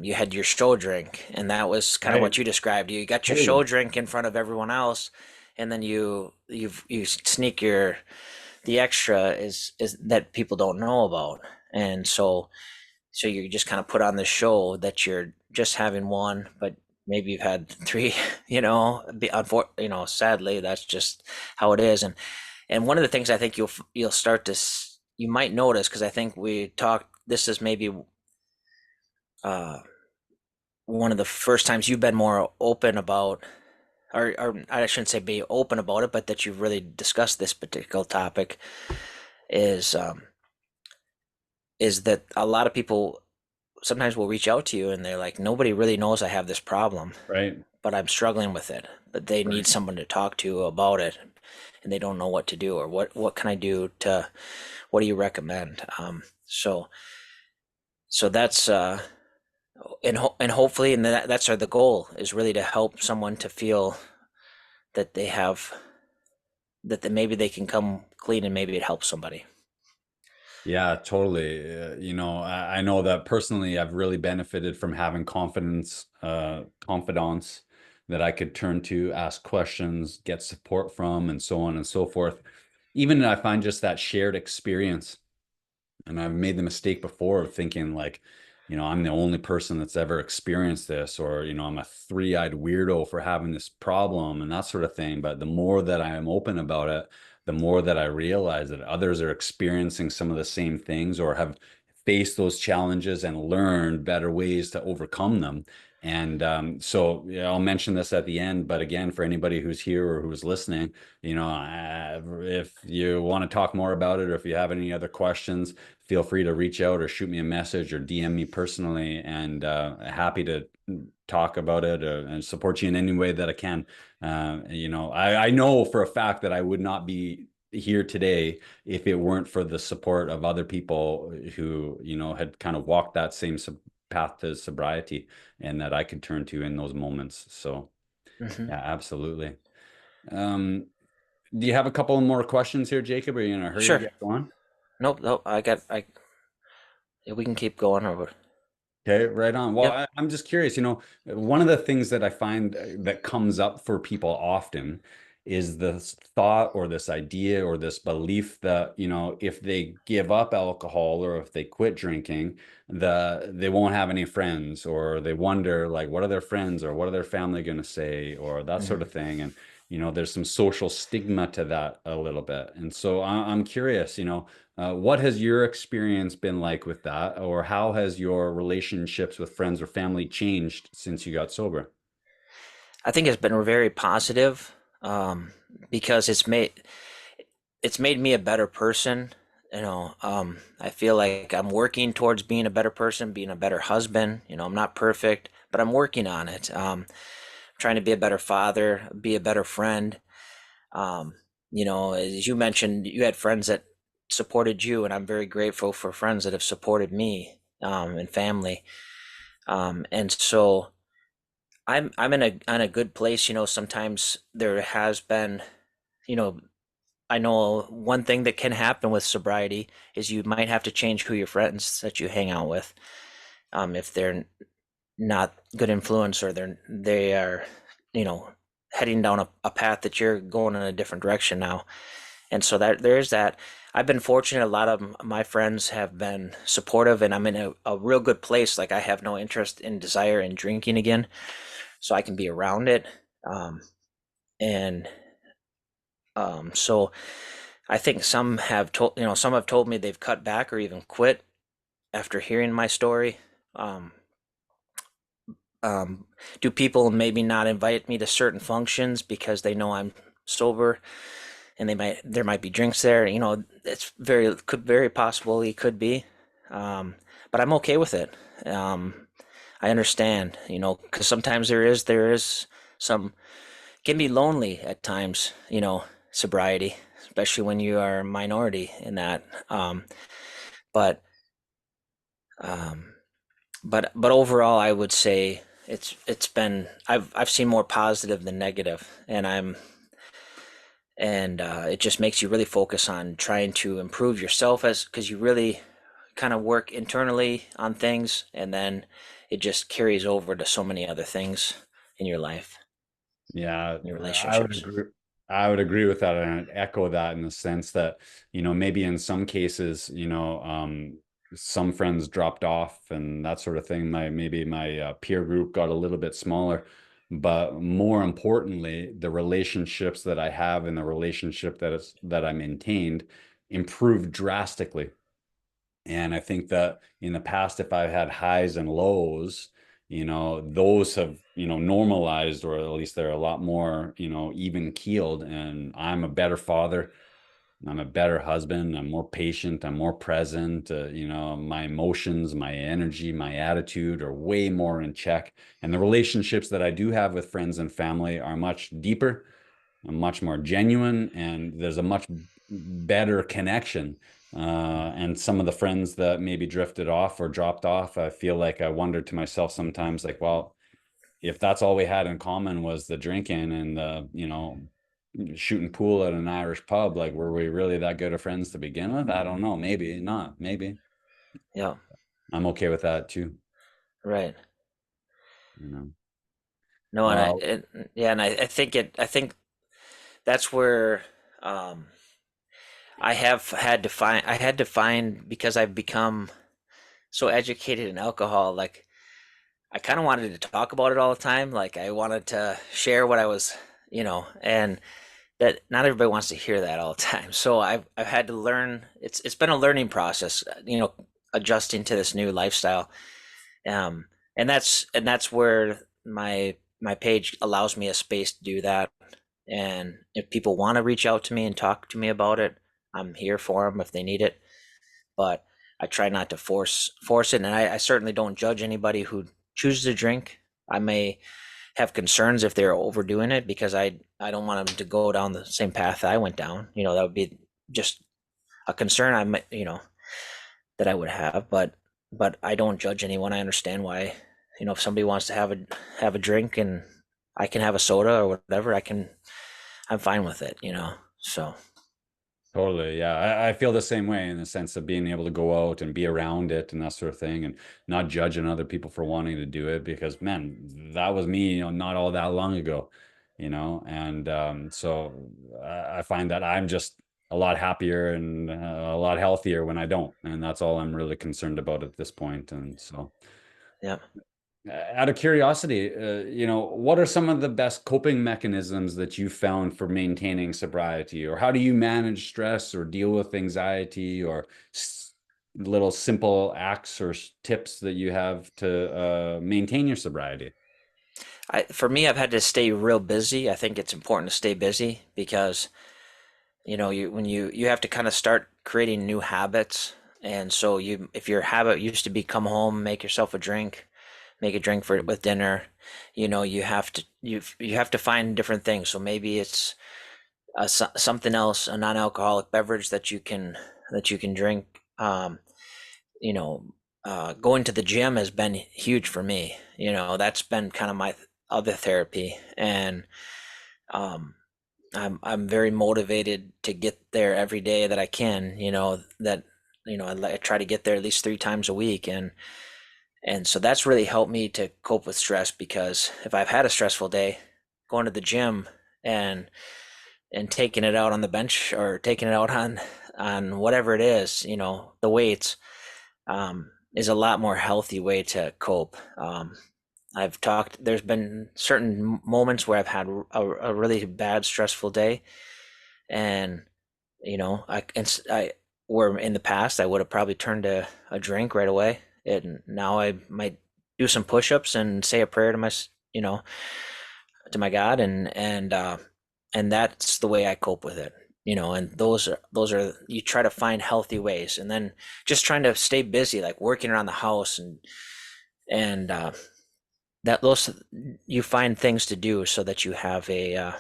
you had your show drink, and that was kind of Right. what you described. You got your show Totally. drink in front of everyone else, and then you sneak the extra is that people don't know about, and so you just kind of put on this show that you're just having one, but maybe you've had three. Sadly, that's just how it is. And one of the things I think you'll start to you might notice, because I think we talked. This is maybe uh, one of the first times you've been more open about, or I shouldn't say be open about it, but that you've really discussed this particular topic. Is is that a lot of people sometimes will reach out to you and they're like, nobody really knows I have this problem, Right. but I'm struggling with it. But they need Right. someone to talk to about it, and they don't know what to do, or what can I do to, what do you recommend? So that's and hopefully, and that's the goal, is really to help someone to feel that they have, maybe they can come clean, and maybe it helps somebody. Yeah, totally. I know that personally, I've really benefited from having confidants that I could turn to, ask questions, get support from, and so on and so forth. Even I find just that shared experience, and I've made the mistake before of thinking like, I'm the only person that's ever experienced this, or, I'm a three-eyed weirdo for having this problem and that sort of thing. But the more that I am open about it, the more that I realize that others are experiencing some of the same things or have faced those challenges and learned better ways to overcome them. And so, yeah, I'll mention this at the end, but again, for anybody who's here or who's listening, if you want to talk more about it, or if you have any other questions, feel free to reach out or shoot me a message or DM me personally, and happy to talk about it, and support you in any way that I can. I know for a fact that I would not be here today if it weren't for the support of other people who, had kind of walked that same path to sobriety, and that I could turn to in those moments. So, Hmm. yeah, absolutely. Um, do you have a couple more questions here, Jacob? Or are you in a hurry to Sure. get going? Nope. Nope. I. Yeah, we can keep going over. Okay, right on. Well, Yep. I'm just curious, one of the things that I find that comes up for people often is this thought or this idea or this belief that, if they give up alcohol or if they quit drinking, they won't have any friends, or they wonder like, what are their friends or what are their family going to say, or that sort Mhm. of thing. And, there's some social stigma to that a little bit. And so I'm curious, what has your experience been like with that, or how has your relationships with friends or family changed since you got sober? I think it's been very positive, um, because it's made me a better person. I feel like I'm working towards being a better person, being a better husband. I'm not perfect, but I'm working on it. Trying to be a better father, be a better friend. Um, as you mentioned, you had friends that supported you, and I'm very grateful for friends that have supported me, and family. And so I'm in a good place. Sometimes there has been, you know, I know one thing that can happen with sobriety is you might have to change who your friends that you hang out with, if they're not good influence, or they are, you know, heading down a path that you're going in a different direction now. And so that there is that. I've been fortunate. A lot of my friends have been supportive, and I'm in a real good place. Like I have no interest in desire in drinking again, so I can be around it. And so I think some have told me they've cut back or even quit after hearing my story. Um, um, do people maybe not invite me to certain functions because they know I'm sober, and there might be drinks there? It's very possibly could be, um, but I'm okay with it. I understand, because sometimes there is some can be lonely at times, sobriety, especially when you are a minority in that. But um, but overall, I would say it's been I've seen more positive than negative, and it just makes you really focus on trying to improve yourself, as because you really kind of work internally on things, and then it just carries over to so many other things in your life, Yeah, in your I would relationships. agree. I would agree with that, and I'd echo that in the sense that, maybe in some cases, some friends dropped off and that sort of thing. Maybe my peer group got a little bit smaller, but more importantly, the relationships that I have and the relationship that I maintained improved drastically. And I think that in the past, if I've had highs and lows, those have, normalized, or at least they're a lot more, even keeled. And I'm a better father. I'm a better husband. I'm more patient. I'm more present. My emotions, my energy, my attitude are way more in check. And the relationships that I do have with friends and family are much deeper, much more genuine, and there's a much better connection. And some of the friends that maybe drifted off or dropped off, I feel like I wondered to myself sometimes, like, well, if that's all we had in common was the drinking and the, shooting pool at an Irish pub, like, were we really that good of friends to begin with? I don't know. Maybe not. Maybe. Yeah, I'm okay with that too. right. You know. No, and Well, yeah, and I think that's where, um, I had to find, because I've become so educated in alcohol. Like I kind of wanted to talk about it all the time. Like I wanted to share what I was, and that not everybody wants to hear that all the time. So I've had to learn. It's been a learning process, adjusting to this new lifestyle. Um, and that's where my page allows me a space to do that. And if people want to reach out to me and talk to me about it, I'm here for them if they need it. But I try not to force it, and I certainly don't judge anybody who chooses to drink. I may have concerns if they're overdoing it, because I don't want them to go down the same path I went down. That would be just a concern I might, that I would have. But I don't judge anyone. I understand why, if somebody wants to have a drink, and I can have a soda or whatever, I'm fine with it. So totally. Yeah. I feel the same way in the sense of being able to go out and be around it and that sort of thing, and not judging other people for wanting to do it, because man, that was me, not all that long ago. and so I find that I'm just a lot happier and a lot healthier when I don't, and that's all I'm really concerned about at this point. And so, Yeah. out of curiosity, what are some of the best coping mechanisms that you found for maintaining sobriety, or how do you manage stress or deal with anxiety, or little simple acts or tips that you have to maintain your sobriety? For me, I've had to stay real busy. I think it's important to stay busy because you have to kind of start creating new habits. And so if your habit used to be come home, make yourself a drink, make a drink for with dinner, you have to find different things. So maybe it's something else, a non-alcoholic beverage that you can drink. You know, Going to the gym has been huge for me. That's been kind of my other therapy, and um, I'm very motivated to get there every day that I can. I try to get there at least 3 times a week, and so that's really helped me to cope with stress because if I've had a stressful day, going to the gym and taking it out on the bench or taking it out on whatever it is, the weights, is a lot more healthy way to cope. There's been certain moments where I've had a really bad, stressful day, and I where in the past I would have probably turned to a drink right away, and now I might do some push-ups and say a prayer to my God, and that's the way I cope with it. And those are you try to find healthy ways, and then just trying to stay busy, like working around the house, and that those you find things to do so that you have a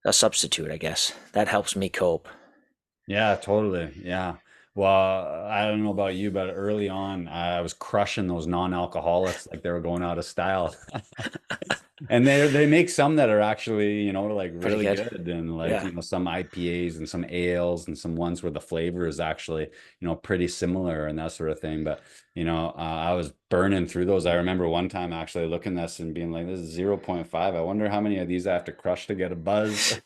substitute, I guess. That helps me cope. Yeah, totally. Yeah. Well, I don't know about you, but early on, I was crushing those non-alcoholics like they were going out of style. And they make some that are actually, like Pretty really good. good, and like, Yeah. some IPAs and some ales and some ones where the flavor is actually, pretty similar and that sort of thing. But, I was burning through those. I remember one time actually looking at this and being like, this is 0.5. I wonder how many of these I have to crush to get a buzz.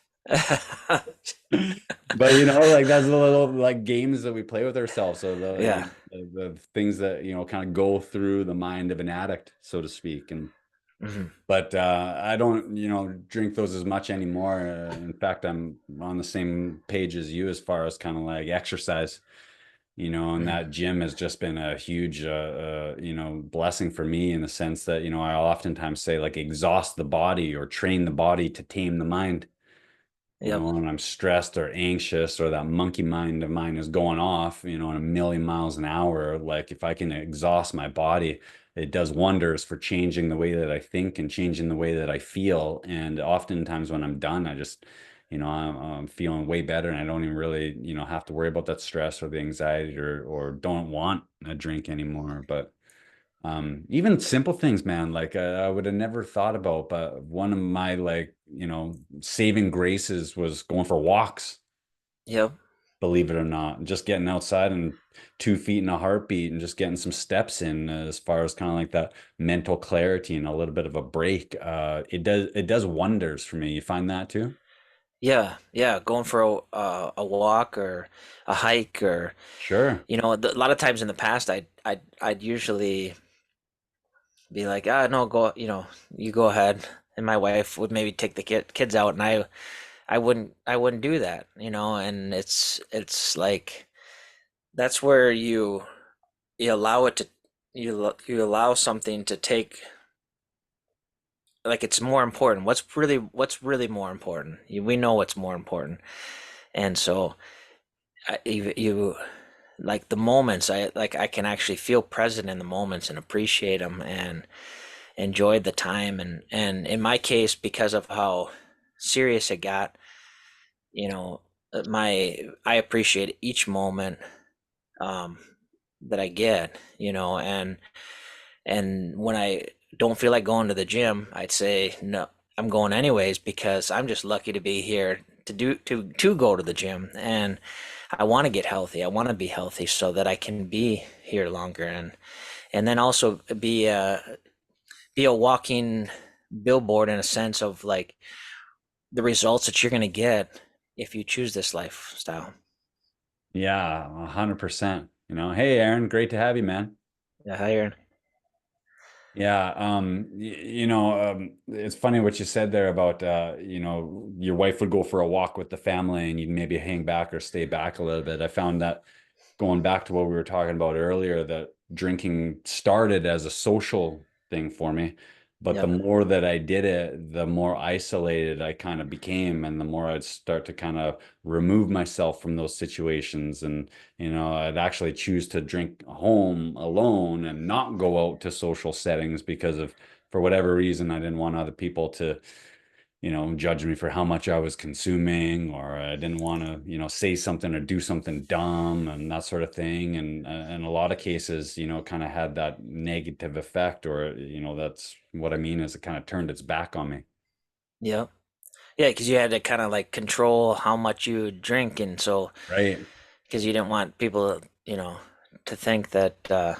But like that's the little like games that we play with ourselves. So Yeah. the things that kind of go through the mind of an addict, so to speak. And Hmm. but I don't drink those as much anymore. In fact, I'm on the same page as you as far as kind of like exercise. And Hmm. that gym has just been a huge blessing for me in the sense that I oftentimes say like exhaust the body or train the body to tame the mind. Yep. When I'm stressed or anxious or that monkey mind of mine is going off, at a million miles an hour, like if I can exhaust my body, it does wonders for changing the way that I think and changing the way that I feel. And oftentimes when I'm done, I just, I'm feeling way better and I don't even really, have to worry about that stress or the anxiety or don't want a drink anymore. But even simple things, man, like I would have never thought about, but one of my like, saving graces was going for walks, Yep. believe it or not, and just getting outside and 2 feet in a heartbeat and just getting some steps in as far as kind of like that mental clarity and a little bit of a break. It does wonders for me. You find that too? Yeah. Yeah. Going for a walk or a hike, or Sure. a lot of times in the past, I'd usually be like, ah, no, go, you go ahead, and my wife would maybe take the kids out, and I wouldn't do that, and it's like that's where you allow it to you allow something to take, like, it's more important. What's really more important? We know what's more important, and so you like the moments. I can actually feel present in the moments and appreciate them and enjoy the time, and in my case, because of how serious it got, you know my I appreciate each moment um that I get, and when I don't feel like going to the gym, I'd say no, I'm going anyways because I'm just lucky to be here to go to the gym, and I want to get healthy. I want to be healthy so that I can be here longer, and then also be a walking. billboard in a sense of like the results that you're going to get if you choose this lifestyle. Yeah, 100%. Hey Aaron, great to have you, man. Yeah, higher. Yeah, it's funny what you said there about your wife would go for a walk with the family and you'd maybe hang back or stay back a little bit. I found that going back to what we were talking about earlier, that drinking started as a social thing for me. But the Yep. more that I did it, the more isolated I kind of became, and the more I'd start to kind of remove myself from those situations. And, I'd actually choose to drink home alone and not go out to social settings because for whatever reason, I didn't want other people to judge me for how much I was consuming, or I didn't want to, say something or do something dumb and that sort of thing. And in a lot of cases, kind of had that negative effect, or, that's what I mean is it kind of turned its back on me. Yep. Yeah, because you had to kind of like control how much you drink, and so Right. because you didn't want people, to think that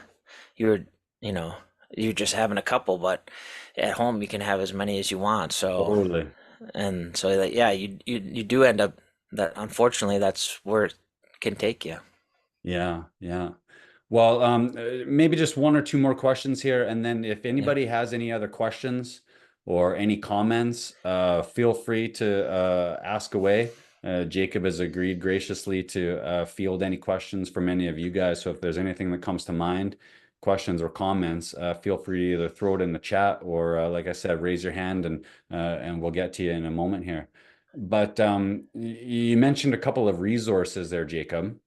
you were, you know, you're just having a couple, but at home you can have as many as you want. So, Totally. and so that, yeah, you do end up that unfortunately that's where it can take you. Yeah. Yeah. Well, maybe just one or two more questions here, and then if Yeah. anybody has any other questions or any comments, feel free to ask away. Jacob has agreed graciously to field any questions from any of you guys. So if there's anything that comes to mind, questions or comments, feel free to either throw it in the chat or, like I said, raise your hand, and we'll get to you in a moment here. But you mentioned a couple of resources there, Jacob.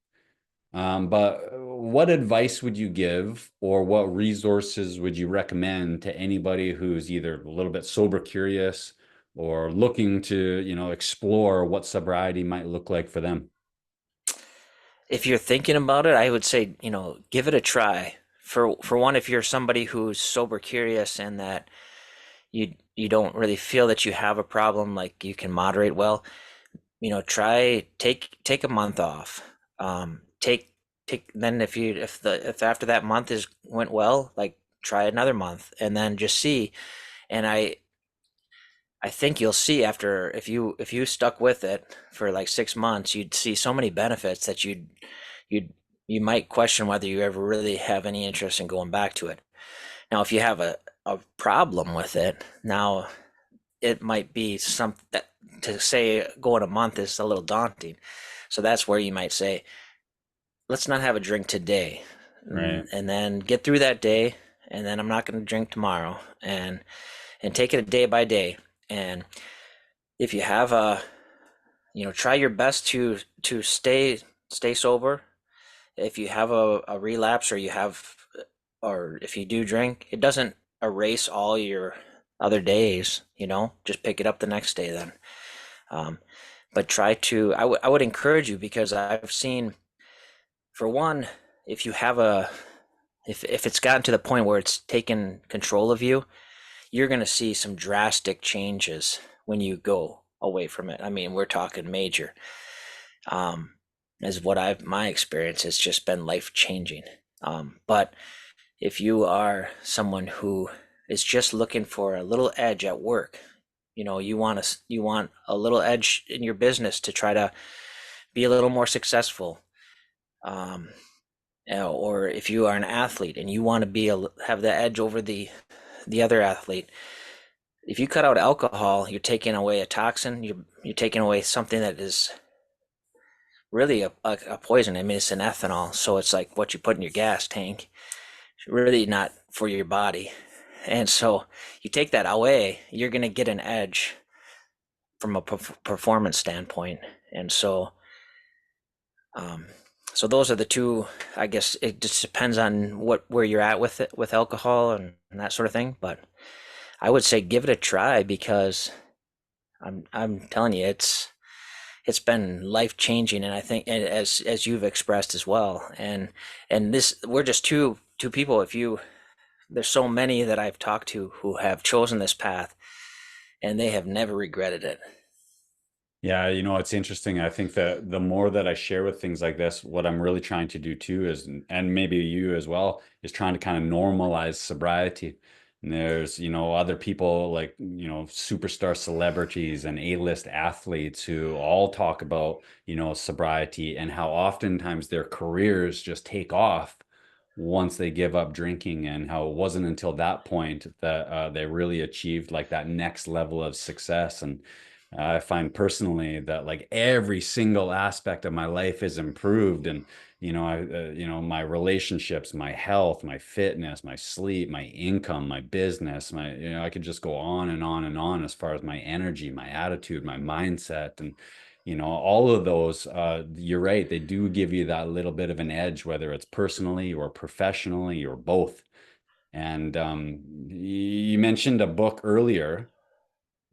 But what advice would you give, or what resources would you recommend to anybody who's either a little bit sober curious or looking to, explore what sobriety might look like for them? If you're thinking about it, I would say, give it a try. For one, if you're somebody who's sober curious and that you don't really feel that you have a problem, like you can moderate well, try take a month off. Take then if after that month is went well, like try another month and then just see. And I think you'll see after if you stuck with it for like 6 months, you'd see so many benefits that you'd you might question whether you ever really have any interest in going back to it. Now, if you have a problem with it, now it might be something that to say going a month is a little daunting. So that's where you might say, let's not have a drink today, Right. and then get through that day, and then I'm not going to drink tomorrow, and take it a day by day. And if you have try your best to stay sober. If you have a relapse, or if you do drink, it doesn't erase all your other days. Just pick it up the next day then. Um, but I would encourage you, because I've seen, for one, if you have if it's gotten to the point where it's taken control of you, you're going to see some drastic changes when you go away from it. I mean, we're talking major. Um, as what my experience has just been life changing. But if you are someone who is just looking for a little edge at work, you want a little edge in your business to try to be a little more successful. Um, or if you are an athlete and you want to have the edge over the other athlete, if you cut out alcohol, you're taking away a toxin. You're taking away something that is really a poison. I mean, it's an ethanol, so it's like what you put in your gas tank. It's really not for your body. And so you take that away, you're going to get an edge from a performance standpoint. And um, so those are the two. I guess it just depends on where you're at with it, with alcohol and that sort of thing. But I would say give it a try, because I'm telling you, it's been life changing, and I think, and as you've expressed as well, and this, we're just two people. If you There's so many that I've talked to who have chosen this path and they have never regretted it. Yeah, it's interesting. I think that the more that I share with things like this, what I'm really trying to do too is, and maybe you as well, is trying to kind of normalize sobriety. And there's, other people like, superstar celebrities and A-list athletes who all talk about, sobriety and how oftentimes their careers just take off once they give up drinking, and how it wasn't until that point that they really achieved like that next level of success. And I find personally that like every single aspect of my life is improved, and my relationships, my health, my fitness, my sleep, my income, my business, I could just go on and on and on as far as my energy, my attitude, my mindset, and all of those, you're right, they do give you that little bit of an edge, whether it's personally or professionally or both. And you mentioned a book earlier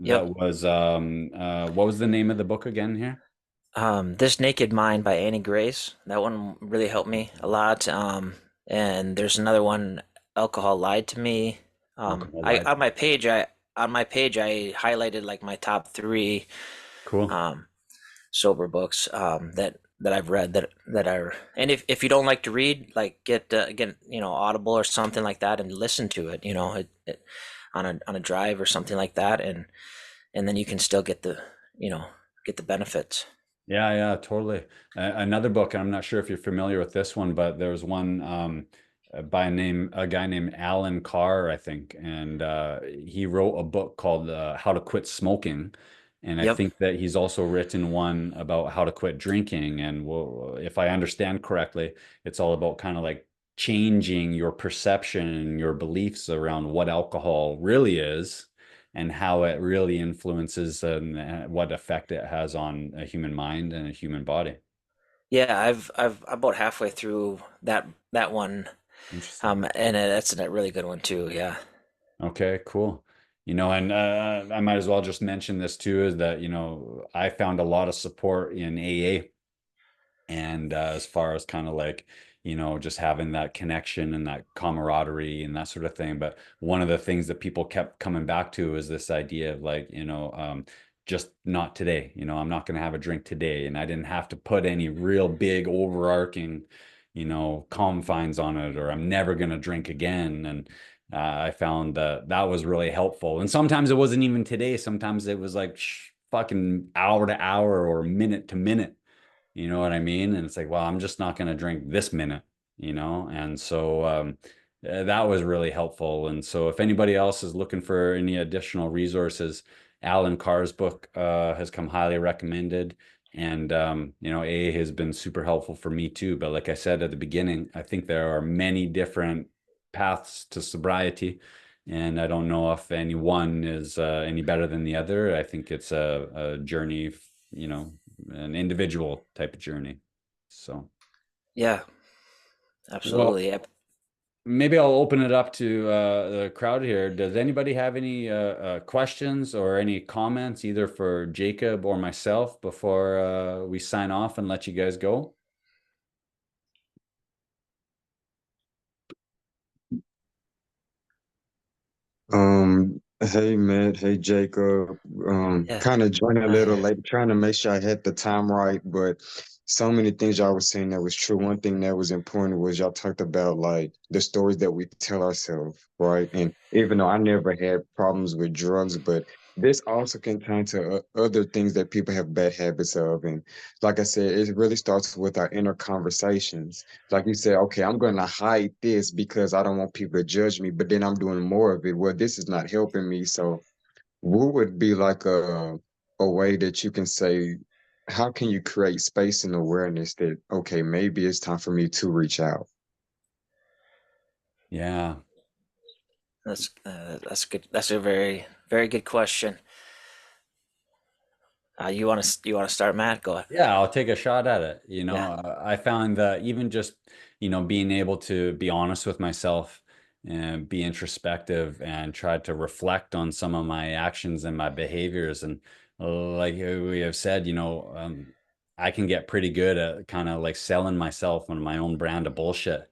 that Yep. was, what was the name of the book again here? This Naked Mind by Annie Grace. That one really helped me a lot. And there's another one, Alcohol Lied to Me. Alcohol I Lied. on my page I highlighted like my top three Cool. um, sober books that I've read that are. And if you don't like to read, like get Audible or something like that and listen to it. On a drive or something like that, and then you can still get the benefits. Yeah, yeah, totally. Another book, and I'm not sure if you're familiar with this one, but there was one by a guy named Alan Carr, I think, and he wrote a book called How to Quit Smoking. And I Yep. think that he's also written one about how to quit drinking. And well, if I understand correctly, it's all about kind of like changing your perception and your beliefs around what alcohol really is and how it really influences and what effect it has on a human mind and a human body. Yeah, I've about halfway through that one, Interesting. and that's a really good one too. Yeah. Okay, cool. And I might as well just mention this too, is that, I found a lot of support in AA. And as far as kind of like, just having that connection and that camaraderie and that sort of thing. But one of the things that people kept coming back to is this idea of like, just not today. I'm not going to have a drink today. And I didn't have to put any real big overarching, confines on it, or I'm never going to drink again. And I found that that was really helpful. And sometimes it wasn't even today. Sometimes it was like fucking hour to hour or minute to minute. You know what I mean? And it's like, well, I'm just not going to drink this minute, And so that was really helpful. And so if anybody else is looking for any additional resources, Alan Carr's book has come highly recommended. And, A has been super helpful for me too. But like I said at the beginning, I think there are many different paths to sobriety. And I don't know if any one is any better than the other. I think it's a journey, you know, an individual type of journey. So, Yeah, well, absolutely. Yep. maybe I'll open it up to the crowd here. Does anybody have any questions or any comments, either for Jacob or myself, before we sign off and let you guys go? Hey Matt, hey Jacob. Yeah. Kind of joined a little Hi. late, trying to make sure I had the time right, but so many things y'all was saying that was true. One thing that was important was y'all talked about like the stories that we tell ourselves, right? And even though I never had problems with drugs, but this also can turn to other things that people have bad habits of. And like I said, it really starts with our inner conversations. Like you said, okay, I'm going to hide this because I don't want people to judge me, but then I'm doing more of it. Well, this is not helping me. So, what would be like a way that you can say, how can you create space and awareness that okay, maybe it's time for me to reach out? Yeah. That's good. That's a very good question. You want to start, Matt? Go ahead. Yeah, I'll take a shot at it. Yeah. I found that even just, being able to be honest with myself and be introspective and try to reflect on some of my actions and my behaviors. And like we have said, I can get pretty good at kind of like selling myself on my own brand of bullshit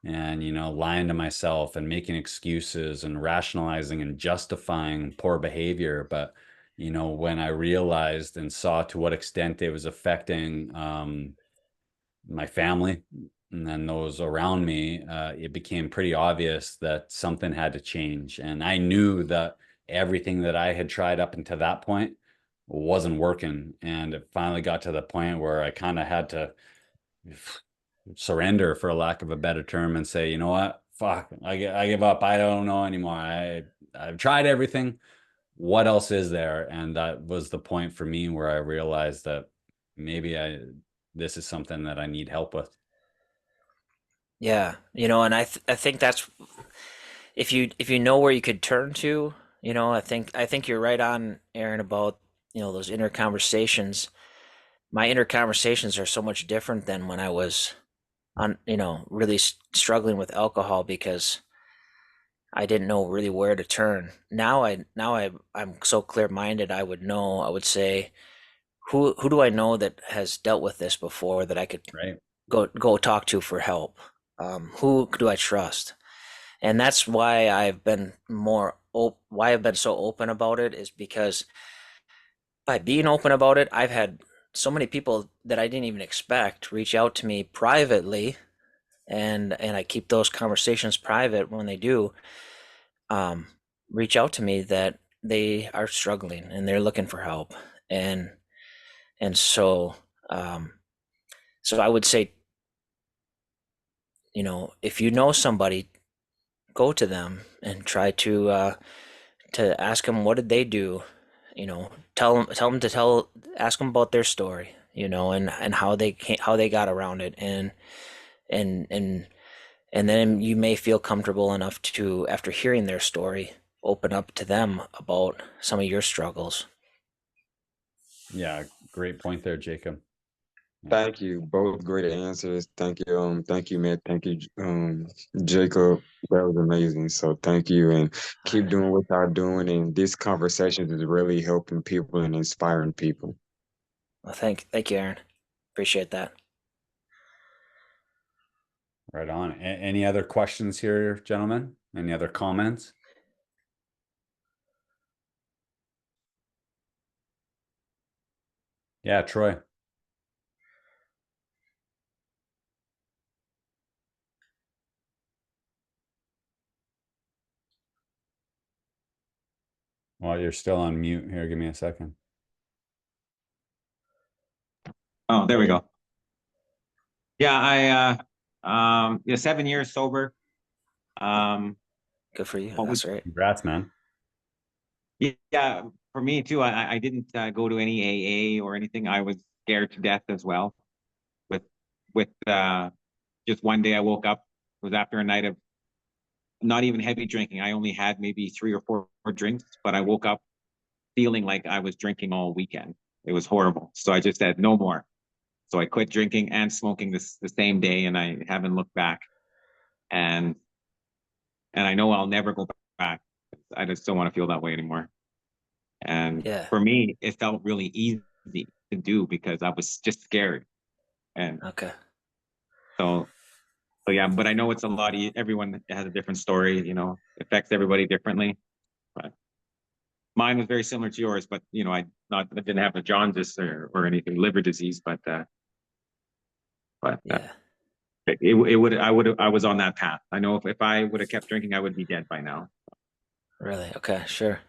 and, lying to myself and making excuses and rationalizing and justifying poor behavior. But, when I realized and saw to what extent it was affecting my family, and then those around me, it became pretty obvious that something had to change. And I knew that everything that I had tried up until that point wasn't working. And it finally got to the point where I kind of had to surrender, for lack of a better term, and say, you know what, fuck, I give up. I don't know anymore. I've tried everything. What else is there? And that was the point for me where I realized that maybe this is something that I need help with. Yeah, and I think that's, if you know where you could turn to, I think you're right on, Aaron, about those inner conversations. My inner conversations are so much different than when I was on really struggling with alcohol, because I didn't know really where to turn. I'm so clear minded. I would say, who do I know that has dealt with this before that I could Right. go talk to for help? Who do I trust? And that's why why I've been so open about it, is because by being open about it, I've had so many people that I didn't even expect reach out to me privately, and I keep those conversations private when they do um, reach out to me, that they are struggling and they're looking for help. And and so um, so I would say, if you know somebody, go to them and try to ask them, what did they do. Tell them to ask them about their story, and how they got around it, and and and then you may feel comfortable enough to, after hearing their story, open up to them about some of your struggles. Yeah, great point there, Jacob. Yeah. Thank you. Both great answers. Thank you, Matt. Thank you, Jacob. That was amazing. So thank you, and All keep right. doing what y'all doing. And this conversation is really helping people and inspiring people. Well, thank you, Aaron. Appreciate that. Right on. Any other questions here, gentlemen? Any other comments? Yeah, Troy. Well, you're still on mute here. Give me a second. Oh, there we go. Yeah, yeah, 7 years sober. Um, Good for you. what was, That's right. Congrats, man. yeah, for me too. I didn't go to any AA or anything. I was scared to death as well. With with just one day I woke up. It was after a night of not even heavy drinking. I only had maybe 3 or 4 drinks, but I woke up feeling like I was drinking all weekend. It was horrible. So I just said no more. So I quit drinking and smoking the same day, and I haven't looked back. And and I know I'll never go back. I just don't want to feel that way anymore. And Yeah. for me, it felt really easy to do because I was just scared. And Okay. so, so yeah, but I know it's a lot. Everyone has a different story, affects everybody differently. But mine was very similar to yours, but I didn't have the jaundice or anything, liver disease, but Yeah. I was on that path. I know if I would have kept drinking, I would be dead by now. Really. Okay. Sure.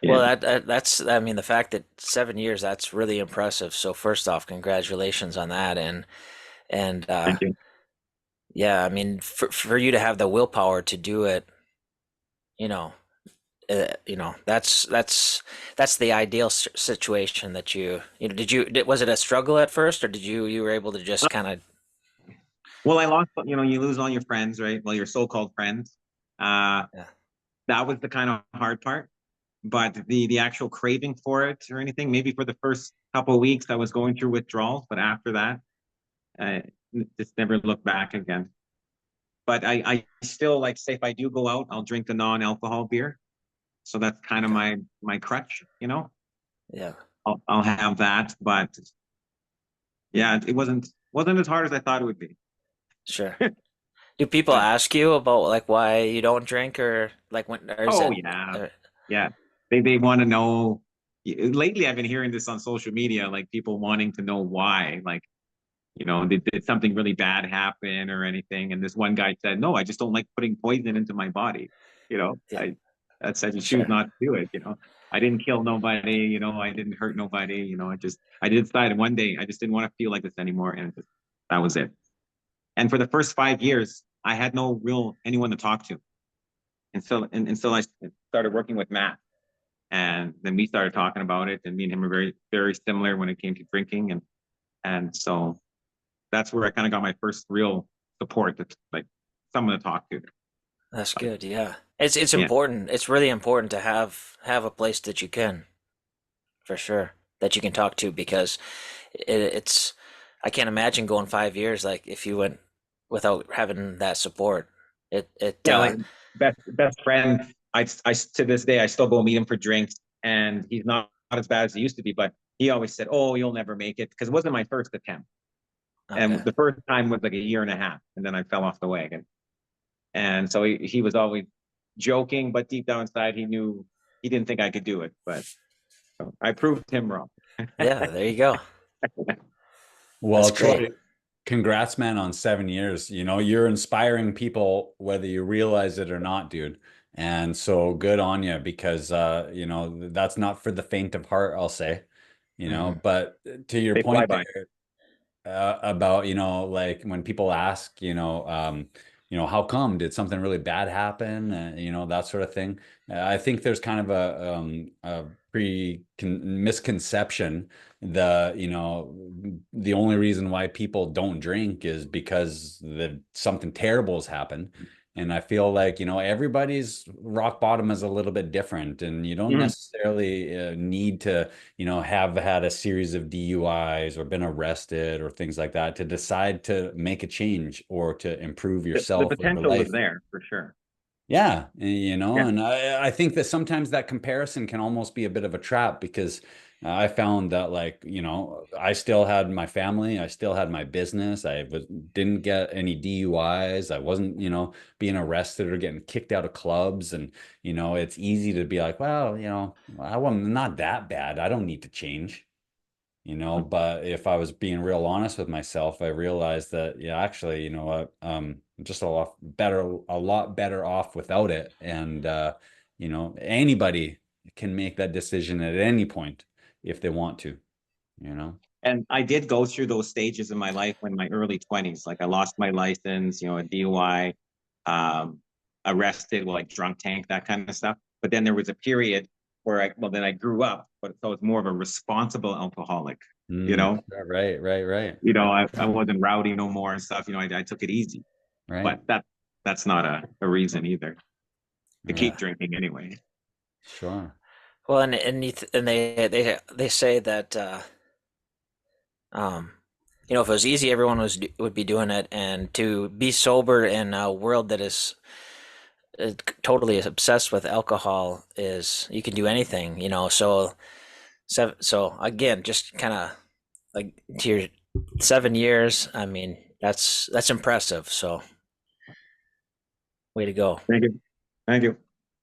Yeah. Well, that's, I mean, the fact that 7 years, that's really impressive. So first off, congratulations on that. And Thank you. yeah, I mean, for you to have the willpower to do it, you know, that's the ideal situation that was it a struggle at first, or you were able to just kind of, Well, I lost, you lose all your friends, right? Well, your so-called friends. Uh, yeah, that was the kind of hard part. But the actual craving for it or anything, maybe for the first couple of weeks, I was going through withdrawals, but after that, I just never looked back again. But I still, like, say, if I do go out, I'll drink the non-alcohol beer. So that's kind of okay, my crutch. yeah, I'll have that, but yeah, it wasn't as hard as I thought it would be. sure. Do people But ask you about, like, why you don't drink, or like, when, or is oh it, yeah, uh, yeah, they want to know. Lately, I've been hearing this on social media, like people wanting to know why. Like, Did something really bad happen or anything? And this one guy said, no, I just don't like putting poison into my body. Yeah, I said you choose sure. not to do it. I didn't kill nobody. I didn't hurt nobody. I did decide one day I just didn't want to feel like this anymore, and that was it. And for the first 5 years, I had no real anyone to talk to until I started working with Matt, and then we started talking about it. And me and him are very very similar when it came to drinking, and so that's where I kind of got my first real support, that's like someone to talk to. That's good. Yeah. It's Yeah. important. It's really important to have a place that you can, for sure, that you can talk to, because it's I can't imagine going 5 years like if you went without having that support. It Yeah, like best friend. I to this day I still go meet him for drinks, and he's not as bad as he used to be. But he always said, "Oh, you'll never make it," because it wasn't my first attempt, Okay. and the first time was like a year and a half, and then I fell off the wagon. And so he was always joking, but deep down inside he knew he didn't think I could do it. But I proved him wrong. Yeah, there you go. That's Well, great. Troy, congrats, man, on 7 years. You're inspiring people, whether you realize it or not, dude. And so good on you, because that's not for the faint of heart, I'll say. Hmm. But to your They fly point by. there, about like when people ask, how come, did something really bad happen, that sort of thing. I think there's kind of a misconception. The only reason why people don't drink is because something terrible has happened. And I feel like, everybody's rock bottom is a little bit different, and you don't Mhm. necessarily need to have had a series of DUIs or been arrested or things like that to decide to make a change or to improve The yourself or your potential was life. there for sure. Yeah, Yeah. and I think that sometimes that comparison can almost be a bit of a trap, because I found that, like, I still had my family, I still had my business, didn't get any DUIs, I wasn't, being arrested or getting kicked out of clubs, and it's easy to be like, well, I'm not that bad, I don't need to change. But if I was being real honest with myself, I realized that, yeah, actually, you know what, I'm just a lot better off without it. And anybody can make that decision at any point if they want to, you know. And I did go through those stages in my life when my early 20s. Like I lost my license, a DUI, um, arrested, well, like drunk tank, that kind of stuff. But then there was a period where then I grew up, but so I was more of a responsible alcoholic, you Mm, know, right, right, right, I wasn't rowdy no more and stuff, I took it easy, right. but that's not a reason either to keep Yeah, drinking anyway. sure. Well, and they say that um, if it was easy, everyone would be doing it, and to be sober in a world that is totally obsessed with alcohol is you can do anything. So again, just kind of like to your 7 years. I mean, that's impressive. So way to go. Thank you. Thank you.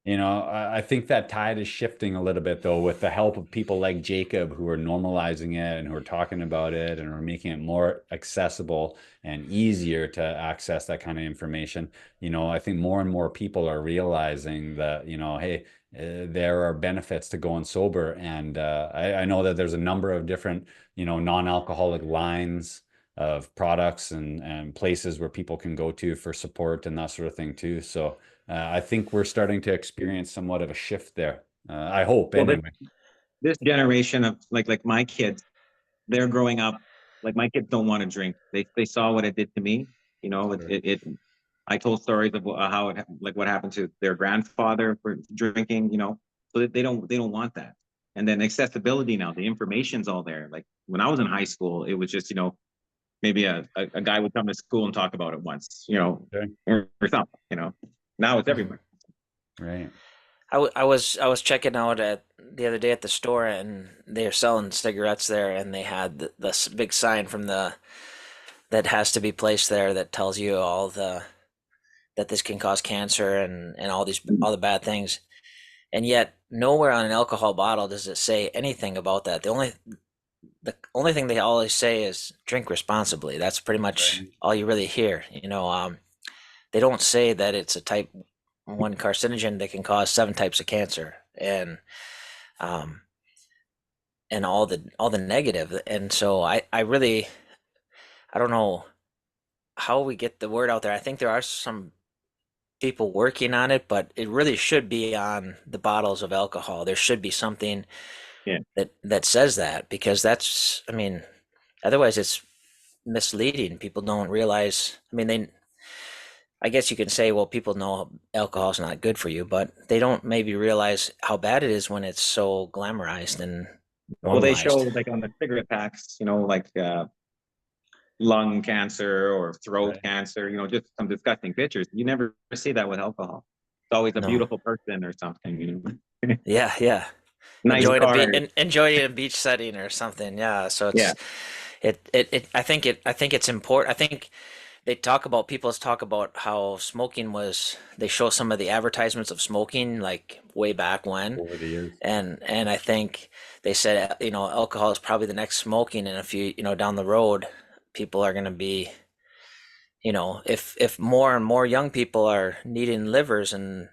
I think that tide is shifting a little bit, though, with the help of people like Jacob, who are normalizing it and who are talking about it and are making it more accessible and easier to access that kind of information. I think more and more people are realizing that, hey, there are benefits to going sober. And I know that there's a number of different, non-alcoholic lines of products and places where people can go to for support and that sort of thing too. So I think we're starting to experience somewhat of a shift there. I hope, Well, anyway. this generation of like my kids, they're growing up, like my kids don't want to drink. They saw what it did to me. Sure. I told stories of how like what happened to their grandfather for drinking. So that they don't want that. And then accessibility now, the information's all there. Like when I was in high school, it was just maybe a guy would come to school and talk about it once, Okay. or something. Now it's everywhere. Right. I was checking out at the other day at the store, and they're selling cigarettes there, and they had the big sign from the that has to be placed there that tells you all the that this can cause cancer and all the bad things. And yet nowhere on an alcohol bottle does it say anything about that. The only the only thing they always say is drink responsibly. That's pretty much Right. all you really hear. They don't say that it's a type one carcinogen that can cause 7 types of cancer um, and all the negative. And so I don't know how we get the word out there. I think there are some people working on it, but it really should be on the bottles of alcohol. There should be something Yeah. that says that, because that's, I mean, otherwise it's misleading. People don't realize. I mean, I guess you can say, well, people know alcohol's not good for you, but they don't maybe realize how bad it is when it's so glamorized and Well, they normalized. show like on the cigarette packs, like lung cancer or throat Right. cancer, just some disgusting pictures. You never see that with alcohol. It's always a No. beautiful person or something. Yeah, yeah. Nice car. Enjoying a beach setting or something. Yeah. So Yeah. I think it's important. I think people talk about how smoking was, they show some of the advertisements of smoking like way back when. Over the years. And I think they said, alcohol is probably the next smoking. And if down the road, people are going to be, if more and more young people are needing livers and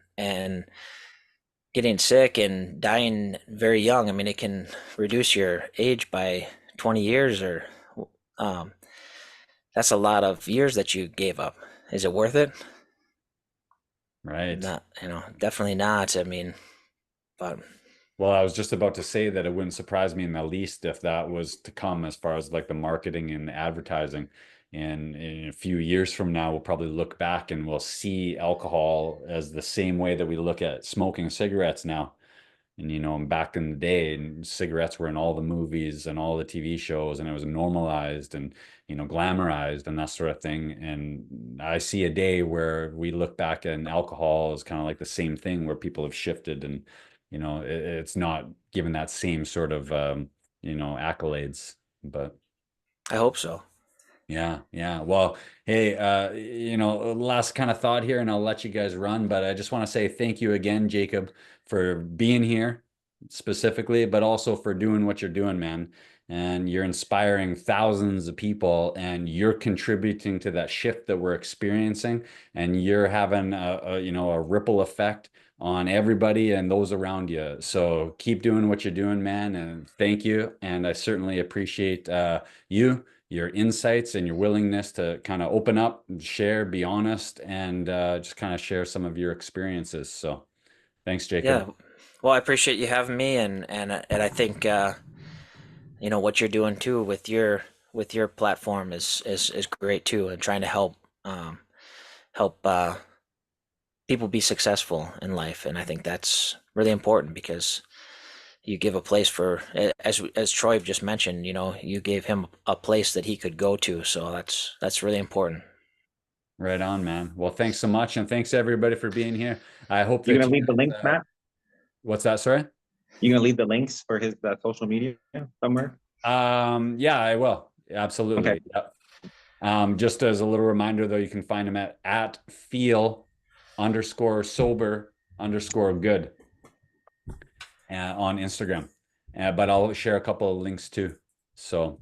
getting sick and dying very young, I mean, it can reduce your age by 20 years or, um, that's a lot of years that you gave up. Is it worth it? Right. Not, definitely not. I mean, but Well, I was just about to say that it wouldn't surprise me in the least if that was to come as far as like the marketing and advertising. And in a few years from now, we'll probably look back and we'll see alcohol as the same way that we look at smoking cigarettes now. And back in the day, and cigarettes were in all the movies and all the TV shows, and it was normalized and glamorized and that sort of thing. And I see a day where we look back and alcohol is kind of like the same thing, where people have shifted and it's not given that same sort of accolades. But I hope so. yeah, yeah. Well, hey, last kind of thought here, and I'll let you guys run, but I just want to say thank you again, Jacob, for being here specifically, but also for doing what you're doing, man. And you're inspiring thousands of people, and you're contributing to that shift that we're experiencing, and you're having a ripple effect on everybody and those around you. So keep doing what you're doing, man, and thank you. And I certainly appreciate you, your insights, and your willingness to kind of open up and share, be honest, and just kind of share some of your experiences. So thanks, Jacob. Yeah. Well, I appreciate you having me, and I think what you're doing too with your platform is great too, and trying to help people be successful in life. And I think that's really important, because you give a place for, as Troy just mentioned, you gave him a place that he could go to. So that's really important. Right on, man. Well, thanks so much, and thanks everybody for being here. I hope You that gonna leave the links, Matt? what's that? Sorry. You gonna leave the links for his social media somewhere? Yeah, I will. Okay. Absolutely. Yep. Just as a little reminder, though, you can find him at feel_sober_good on Instagram. But I'll share a couple of links too. So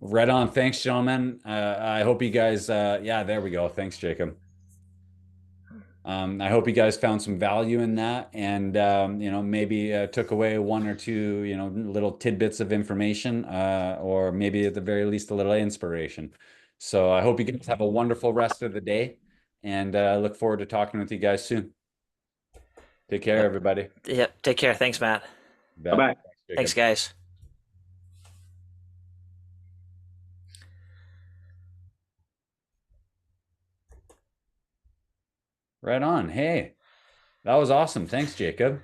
right on. Thanks, gentlemen. I hope you guys, yeah, there we go. Thanks, Jacob. I hope you guys found some value in that, and maybe took away one or two little tidbits of information, or maybe at the very least a little inspiration. So I hope you guys have a wonderful rest of the day, and look forward to talking with you guys soon. Take care, Yep. everybody. Yep. Take care. Thanks, Matt. Bet. Bye-bye. Thanks, Jacob. Thanks, guys. Right on. Hey, that was awesome. Thanks, Jacob.